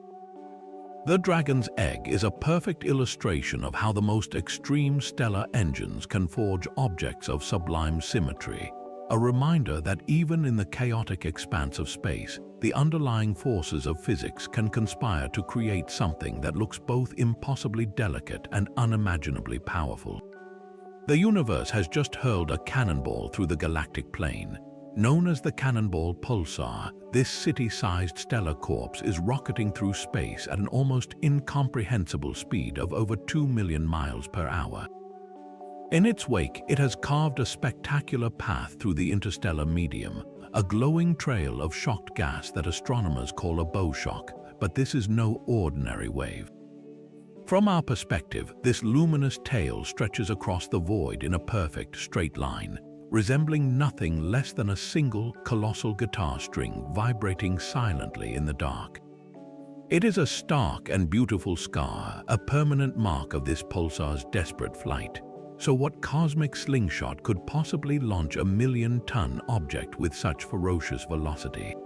The Dragon's Egg is a perfect illustration of how the most extreme stellar engines can forge objects of sublime symmetry, a reminder that even in the chaotic expanse of space, the underlying forces of physics can conspire to create something that looks both impossibly delicate and unimaginably powerful. The universe has just hurled a cannonball through the galactic plane. Known as the Cannibal Pulsar, this city-sized stellar corpse is rocketing through space at an almost incomprehensible speed of over 2 million miles per hour. In its wake, it has carved a spectacular path through the interstellar medium, a glowing trail of shocked gas that astronomers call a bow shock, but this is no ordinary wave. From our perspective, this luminous tail stretches across the void in a perfect straight line, resembling nothing less than a single colossal guitar string vibrating silently in the dark. It is a stark and beautiful scar, a permanent mark of this pulsar's desperate flight. So what cosmic slingshot could possibly launch a million-ton object with such ferocious velocity?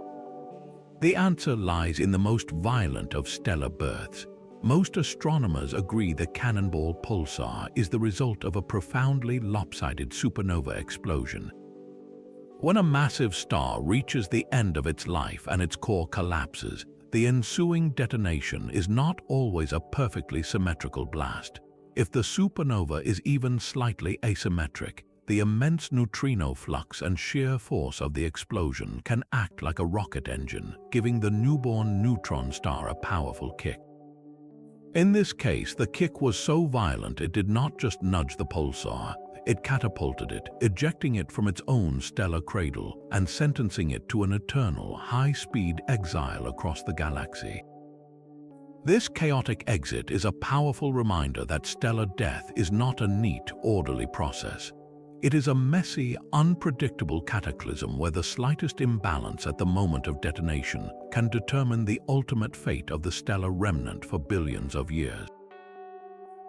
The answer lies in the most violent of stellar births. Most astronomers agree the Cannonball Pulsar is the result of a profoundly lopsided supernova explosion. When a massive star reaches the end of its life and its core collapses, the ensuing detonation is not always a perfectly symmetrical blast. If the supernova is even slightly asymmetric, the immense neutrino flux and sheer force of the explosion can act like a rocket engine, giving the newborn neutron star a powerful kick. In this case, the kick was so violent it did not just nudge the pulsar, it catapulted it, ejecting it from its own stellar cradle and sentencing it to an eternal, high-speed exile across the galaxy. This chaotic exit is a powerful reminder that stellar death is not a neat, orderly process. It is a messy, unpredictable cataclysm where the slightest imbalance at the moment of detonation can determine the ultimate fate of the stellar remnant for billions of years.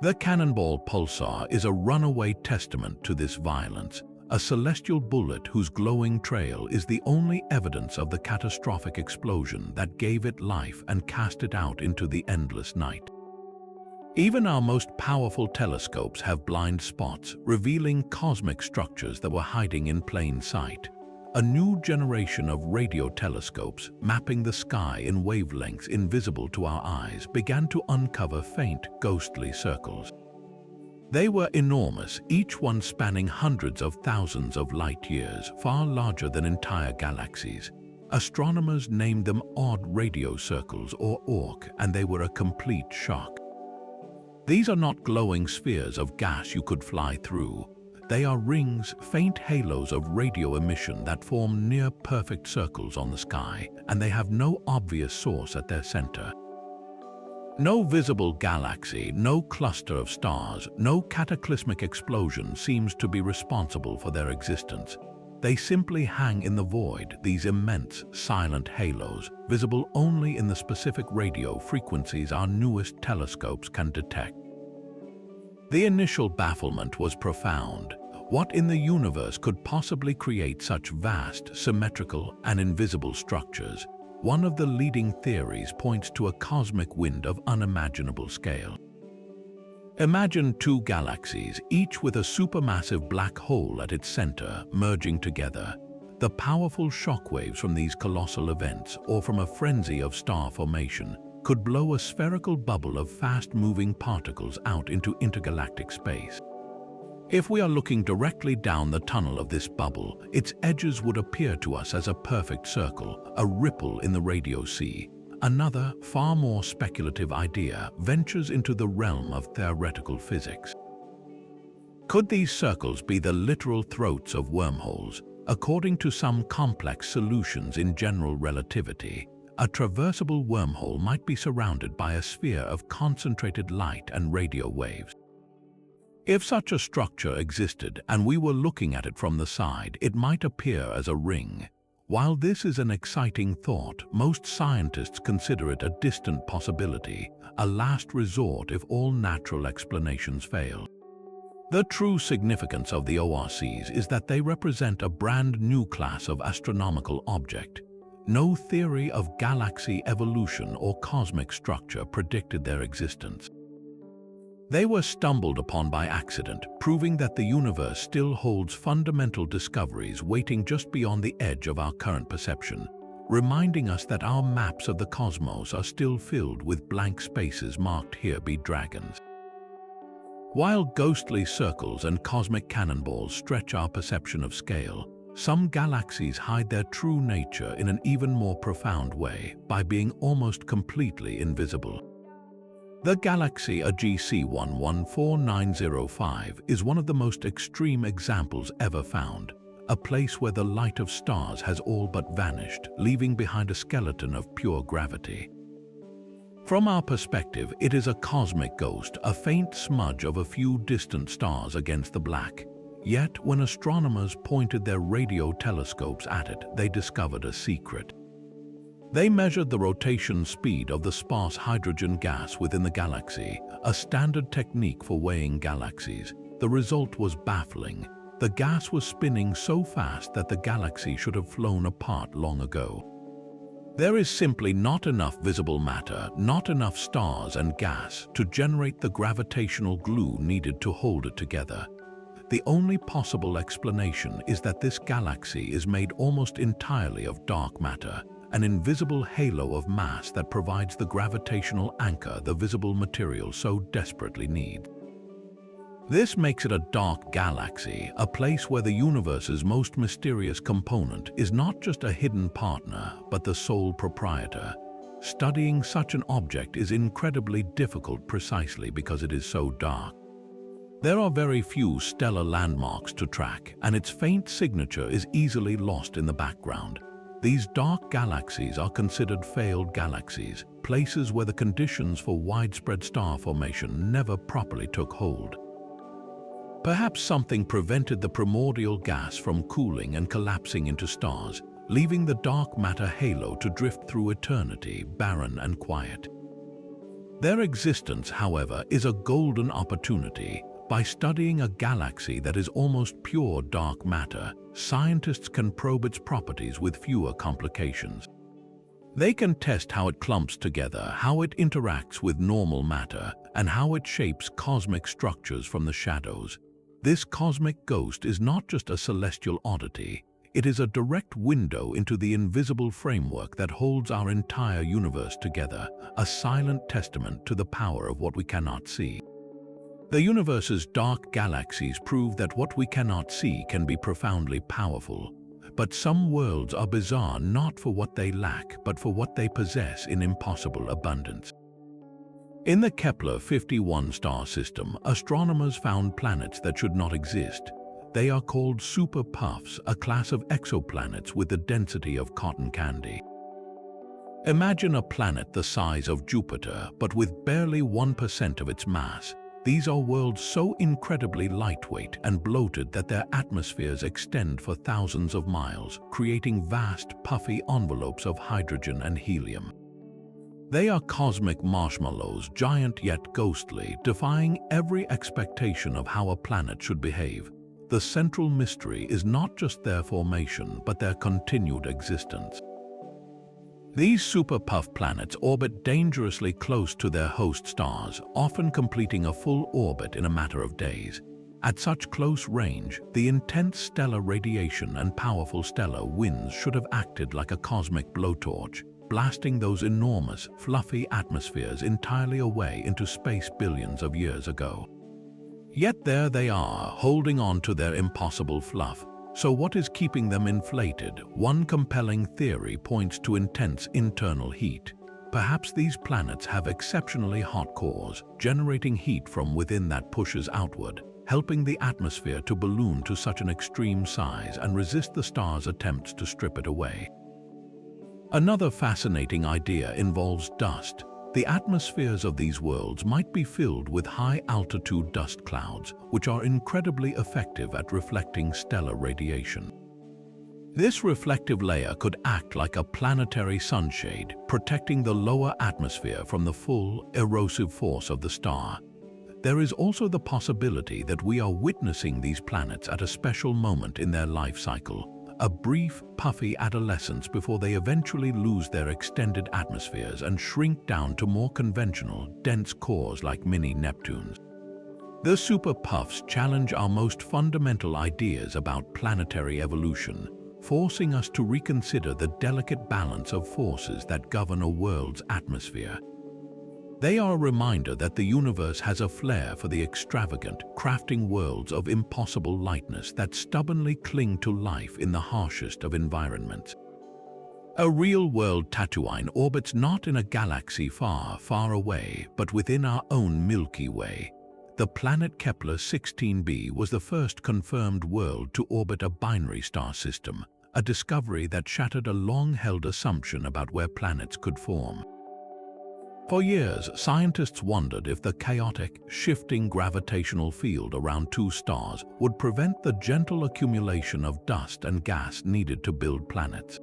The Cannonball Pulsar is a runaway testament to this violence, a celestial bullet whose glowing trail is the only evidence of the catastrophic explosion that gave it life and cast it out into the endless night. Even our most powerful telescopes have blind spots, revealing cosmic structures that were hiding in plain sight. A new generation of radio telescopes, mapping the sky in wavelengths invisible to our eyes, began to uncover faint, ghostly circles. They were enormous, each one spanning hundreds of thousands of light years, far larger than entire galaxies. Astronomers named them odd radio circles, or ORC, and they were a complete shock. These are not glowing spheres of gas you could fly through. They are rings, faint halos of radio emission that form near-perfect circles on the sky, and they have no obvious source at their center. No visible galaxy, no cluster of stars, no cataclysmic explosion seems to be responsible for their existence. They simply hang in the void, these immense, silent halos, visible only in the specific radio frequencies our newest telescopes can detect. The initial bafflement was profound. What in the universe could possibly create such vast, symmetrical, and invisible structures? One of the leading theories points to a cosmic wind of unimaginable scale. Imagine two galaxies, each with a supermassive black hole at its center, merging together. The powerful shockwaves from these colossal events, or from a frenzy of star formation, could blow a spherical bubble of fast-moving particles out into intergalactic space. If we are looking directly down the tunnel of this bubble, its edges would appear to us as a perfect circle, a ripple in the radio sea. Another, far more speculative idea ventures into the realm of theoretical physics. Could these circles be the literal throats of wormholes? According to some complex solutions in general relativity, a traversable wormhole might be surrounded by a sphere of concentrated light and radio waves. If such a structure existed and we were looking at it from the side, it might appear as a ring. While this is an exciting thought, most scientists consider it a distant possibility, a last resort if all natural explanations fail. The true significance of the ORCs is that they represent a brand new class of astronomical object. No theory of galaxy evolution or cosmic structure predicted their existence. They were stumbled upon by accident, proving that the universe still holds fundamental discoveries waiting just beyond the edge of our current perception, reminding us that our maps of the cosmos are still filled with blank spaces marked "Here be dragons." While ghostly circles and cosmic cannonballs stretch our perception of scale, some galaxies hide their true nature in an even more profound way by being almost completely invisible. The galaxy AGC 114905 is one of the most extreme examples ever found, a place where the light of stars has all but vanished, leaving behind a skeleton of pure gravity. From our perspective, it is a cosmic ghost, a faint smudge of a few distant stars against the black. Yet, when astronomers pointed their radio telescopes at it, they discovered a secret. They measured the rotation speed of the sparse hydrogen gas within the galaxy, a standard technique for weighing galaxies. The result was baffling. The gas was spinning so fast that the galaxy should have flown apart long ago. There is simply not enough visible matter, not enough stars and gas to generate the gravitational glue needed to hold it together. The only possible explanation is that this galaxy is made almost entirely of dark matter, an invisible halo of mass that provides the gravitational anchor the visible material so desperately needs. This makes it a dark galaxy, a place where the universe's most mysterious component is not just a hidden partner, but the sole proprietor. Studying such an object is incredibly difficult precisely because it is so dark. There are very few stellar landmarks to track, and its faint signature is easily lost in the background. These dark galaxies are considered failed galaxies, places where the conditions for widespread star formation never properly took hold. Perhaps something prevented the primordial gas from cooling and collapsing into stars, leaving the dark matter halo to drift through eternity, barren and quiet. Their existence, however, is a golden opportunity. By studying a galaxy that is almost pure dark matter, scientists can probe its properties with fewer complications. They can test how it clumps together, how it interacts with normal matter, and how it shapes cosmic structures from the shadows. This cosmic ghost is not just a celestial oddity, it is a direct window into the invisible framework that holds our entire universe together, a silent testament to the power of what we cannot see. The universe's dark galaxies prove that what we cannot see can be profoundly powerful. But some worlds are bizarre not for what they lack, but for what they possess in impossible abundance. In the Kepler 51 star system, astronomers found planets that should not exist. They are called super puffs, a class of exoplanets with the density of cotton candy. Imagine a planet the size of Jupiter, but with barely 1% of its mass. These are worlds so incredibly lightweight and bloated that their atmospheres extend for thousands of miles, creating vast, puffy envelopes of hydrogen and helium. They are cosmic marshmallows, giant yet ghostly, defying every expectation of how a planet should behave. The central mystery is not just their formation, but their continued existence. These super-puff planets orbit dangerously close to their host stars, often completing a full orbit in a matter of days. At such close range, the intense stellar radiation and powerful stellar winds should have acted like a cosmic blowtorch, blasting those enormous, fluffy atmospheres entirely away into space billions of years ago. Yet there they are, holding on to their impossible fluff. So what is keeping them inflated? One compelling theory points to intense internal heat. Perhaps these planets have exceptionally hot cores, generating heat from within that pushes outward, helping the atmosphere to balloon to such an extreme size and resist the star's attempts to strip it away. Another fascinating idea involves dust. The atmospheres of these worlds might be filled with high-altitude dust clouds, which are incredibly effective at reflecting stellar radiation. This reflective layer could act like a planetary sunshade, protecting the lower atmosphere from the full, erosive force of the star. There is also the possibility that we are witnessing these planets at a special moment in their life cycle, a brief, puffy adolescence before they eventually lose their extended atmospheres and shrink down to more conventional, dense cores like mini-Neptunes. The super puffs challenge our most fundamental ideas about planetary evolution, forcing us to reconsider the delicate balance of forces that govern a world's atmosphere. They are a reminder that the universe has a flair for the extravagant, crafting worlds of impossible lightness that stubbornly cling to life in the harshest of environments. A real-world Tatooine orbits not in a galaxy far, far away, but within our own Milky Way. The planet Kepler-16b was the first confirmed world to orbit a binary star system, a discovery that shattered a long-held assumption about where planets could form. For years, scientists wondered if the chaotic, shifting gravitational field around two stars would prevent the gentle accumulation of dust and gas needed to build planets.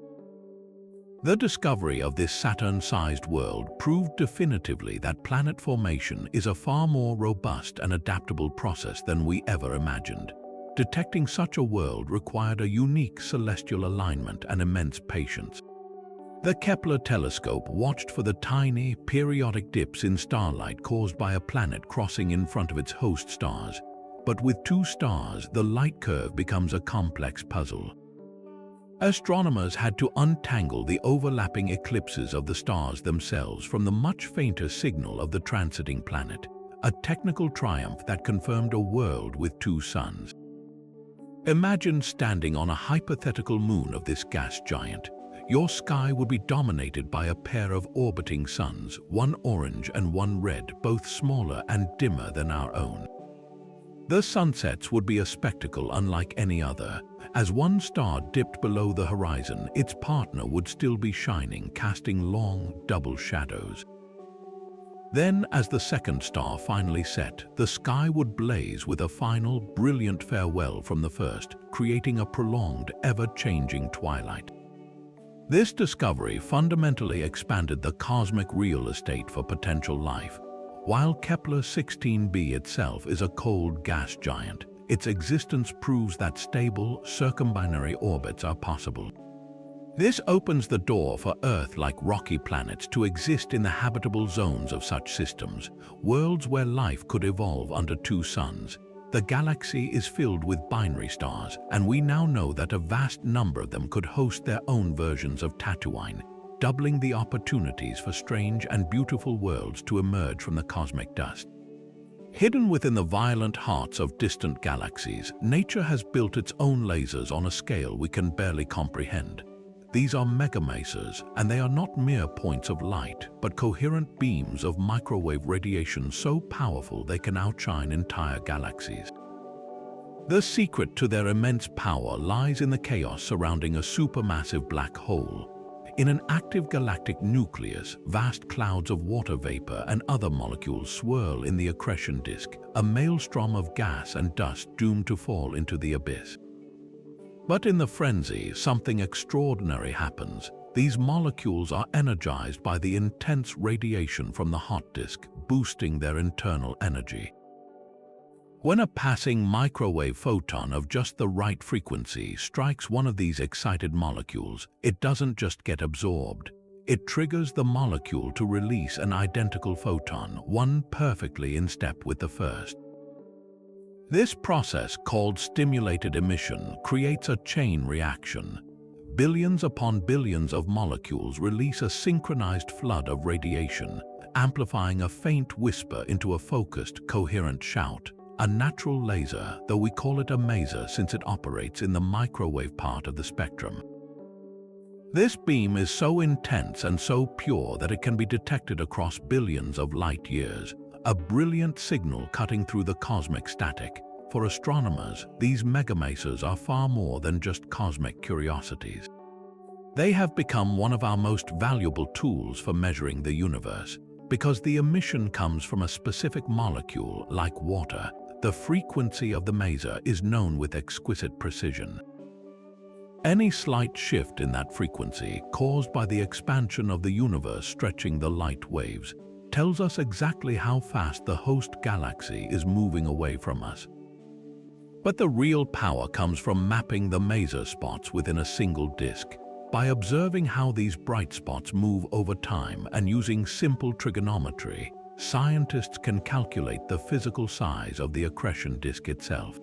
The discovery of this Saturn-sized world proved definitively that planet formation is a far more robust and adaptable process than we ever imagined. Detecting such a world required a unique celestial alignment and immense patience. The Kepler telescope watched for the tiny, periodic dips in starlight caused by a planet crossing in front of its host stars. But with two stars, the light curve becomes a complex puzzle. Astronomers had to untangle the overlapping eclipses of the stars themselves from the much fainter signal of the transiting planet, a technical triumph that confirmed a world with two suns. Imagine standing on a hypothetical moon of this gas giant. Your sky would be dominated by a pair of orbiting suns, one orange and one red, both smaller and dimmer than our own. The sunsets would be a spectacle unlike any other. As one star dipped below the horizon, its partner would still be shining, casting long, double shadows. Then, as the second star finally set, the sky would blaze with a final, brilliant farewell from the first, creating a prolonged, ever-changing twilight. This discovery fundamentally expanded the cosmic real estate for potential life. While Kepler-16b itself is a cold gas giant, its existence proves that stable, circumbinary orbits are possible. This opens the door for Earth-like rocky planets to exist in the habitable zones of such systems, worlds where life could evolve under two suns. The galaxy is filled with binary stars, and we now know that a vast number of them could host their own versions of Tatooine, doubling the opportunities for strange and beautiful worlds to emerge from the cosmic dust. Hidden within the violent hearts of distant galaxies, nature has built its own lasers on a scale we can barely comprehend. These are megamasers, and they are not mere points of light, but coherent beams of microwave radiation so powerful they can outshine entire galaxies. The secret to their immense power lies in the chaos surrounding a supermassive black hole. In an active galactic nucleus, vast clouds of water vapor and other molecules swirl in the accretion disk, a maelstrom of gas and dust doomed to fall into the abyss. But in the frenzy, something extraordinary happens. These molecules are energized by the intense radiation from the hot disk, boosting their internal energy. When a passing microwave photon of just the right frequency strikes one of these excited molecules, it doesn't just get absorbed. It triggers the molecule to release an identical photon, one perfectly in step with the first. This process, called stimulated emission, creates a chain reaction. Billions upon billions of molecules release a synchronized flood of radiation, amplifying a faint whisper into a focused, coherent shout. A natural laser, though we call it a maser since it operates in the microwave part of the spectrum. This beam is so intense and so pure that it can be detected across billions of light years, a brilliant signal cutting through the cosmic static. For astronomers, these megamasers are far more than just cosmic curiosities. They have become one of our most valuable tools for measuring the universe. Because the emission comes from a specific molecule, like water, the frequency of the maser is known with exquisite precision. Any slight shift in that frequency, caused by the expansion of the universe stretching the light waves, tells us exactly how fast the host galaxy is moving away from us. But the real power comes from mapping the maser spots within a single disk. By observing how these bright spots move over time and using simple trigonometry, scientists can calculate the physical size of the accretion disk itself.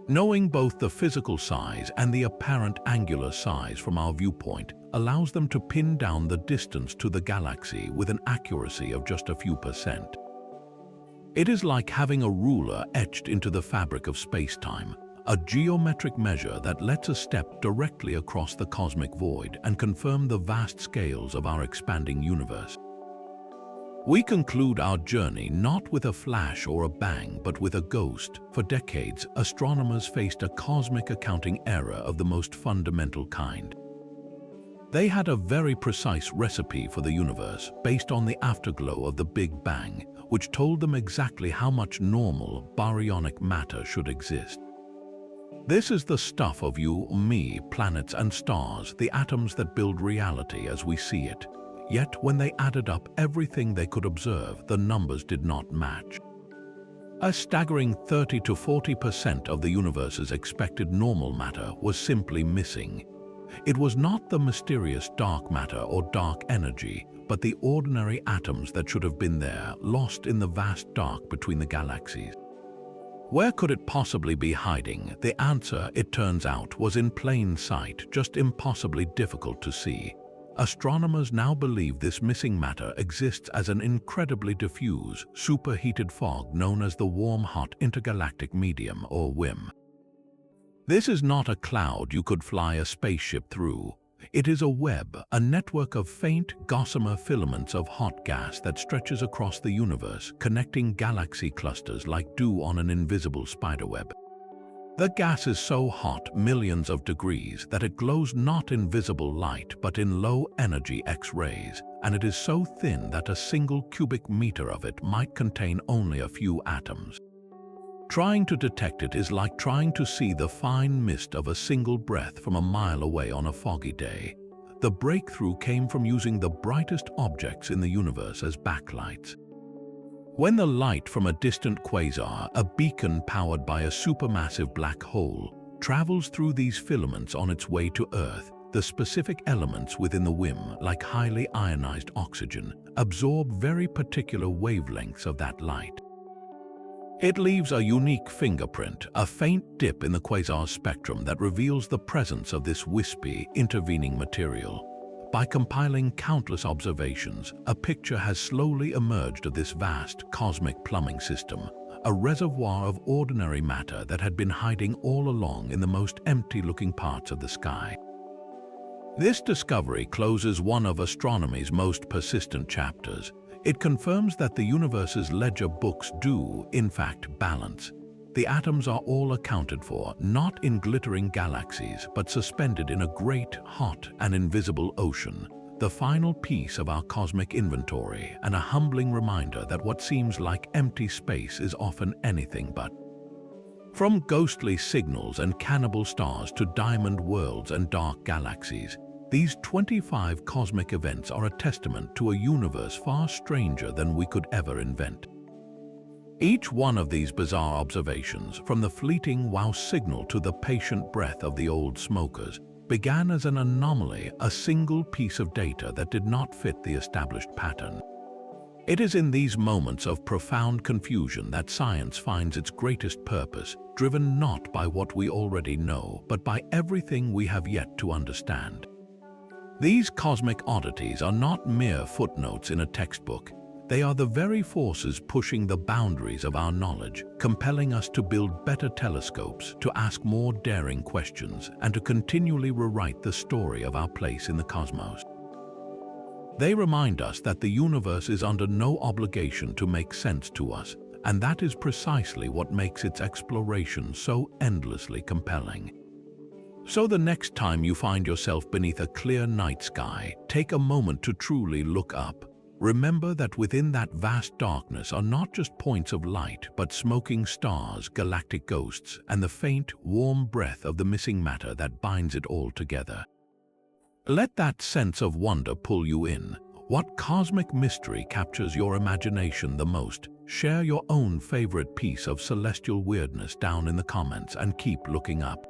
Knowing both the physical size and the apparent angular size from our viewpoint allows them to pin down the distance to the galaxy with an accuracy of just a few percent. It is like having a ruler etched into the fabric of space-time, a geometric measure that lets us step directly across the cosmic void and confirm the vast scales of our expanding universe. We conclude our journey not with a flash or a bang, but with a ghost. For decades, astronomers faced a cosmic accounting error of the most fundamental kind. They had a very precise recipe for the universe based on the afterglow of the Big Bang, which told them exactly how much normal baryonic matter should exist. This is the stuff of you, me, planets and stars, the atoms that build reality as we see it. Yet when they added up everything they could observe, the numbers did not match. A staggering 30 to 40% of the universe's expected normal matter was simply missing. It was not the mysterious dark matter or dark energy, but the ordinary atoms that should have been there, lost in the vast dark between the galaxies. Where could it possibly be hiding? The answer, it turns out, was in plain sight, just impossibly difficult to see. Astronomers now believe this missing matter exists as an incredibly diffuse, superheated fog known as the Warm-Hot Intergalactic Medium, or WIM. This is not a cloud you could fly a spaceship through. It is a web, a network of faint, gossamer filaments of hot gas that stretches across the universe, connecting galaxy clusters like dew on an invisible spiderweb. The gas is so hot, millions of degrees, that it glows not in visible light but in low-energy X-rays, and it is so thin that a single cubic meter of it might contain only a few atoms. Trying to detect it is like trying to see the fine mist of a single breath from a mile away on a foggy day. The breakthrough came from using the brightest objects in the universe as backlights. When the light from a distant quasar, a beacon powered by a supermassive black hole, travels through these filaments on its way to Earth, the specific elements within the WIM, like highly ionized oxygen, absorb very particular wavelengths of that light. It leaves a unique fingerprint, a faint dip in the quasar's spectrum that reveals the presence of this wispy, intervening material. By compiling countless observations, a picture has slowly emerged of this vast cosmic plumbing system, a reservoir of ordinary matter that had been hiding all along in the most empty-looking parts of the sky. This discovery closes one of astronomy's most persistent chapters. It confirms that the universe's ledger books do, in fact, balance. The atoms are all accounted for, not in glittering galaxies, but suspended in a great, hot, and invisible ocean, the final piece of our cosmic inventory, and a humbling reminder that what seems like empty space is often anything but. From ghostly signals and cannibal stars to diamond worlds and dark galaxies, these 25 cosmic events are a testament to a universe far stranger than we could ever invent. Each one of these bizarre observations, from the fleeting wow signal to the patient breath of the old smokers, began as an anomaly, a single piece of data that did not fit the established pattern. It is in these moments of profound confusion that science finds its greatest purpose, driven not by what we already know, but by everything we have yet to understand. These cosmic oddities are not mere footnotes in a textbook. They are the very forces pushing the boundaries of our knowledge, compelling us to build better telescopes, to ask more daring questions, and to continually rewrite the story of our place in the cosmos. They remind us that the universe is under no obligation to make sense to us, and that is precisely what makes its exploration so endlessly compelling. So the next time you find yourself beneath a clear night sky, take a moment to truly look up. Remember that within that vast darkness are not just points of light, but smoking stars, galactic ghosts, and the faint, warm breath of the missing matter that binds it all together. Let that sense of wonder pull you in. What cosmic mystery captures your imagination the most? Share your own favorite piece of celestial weirdness down in the comments and keep looking up.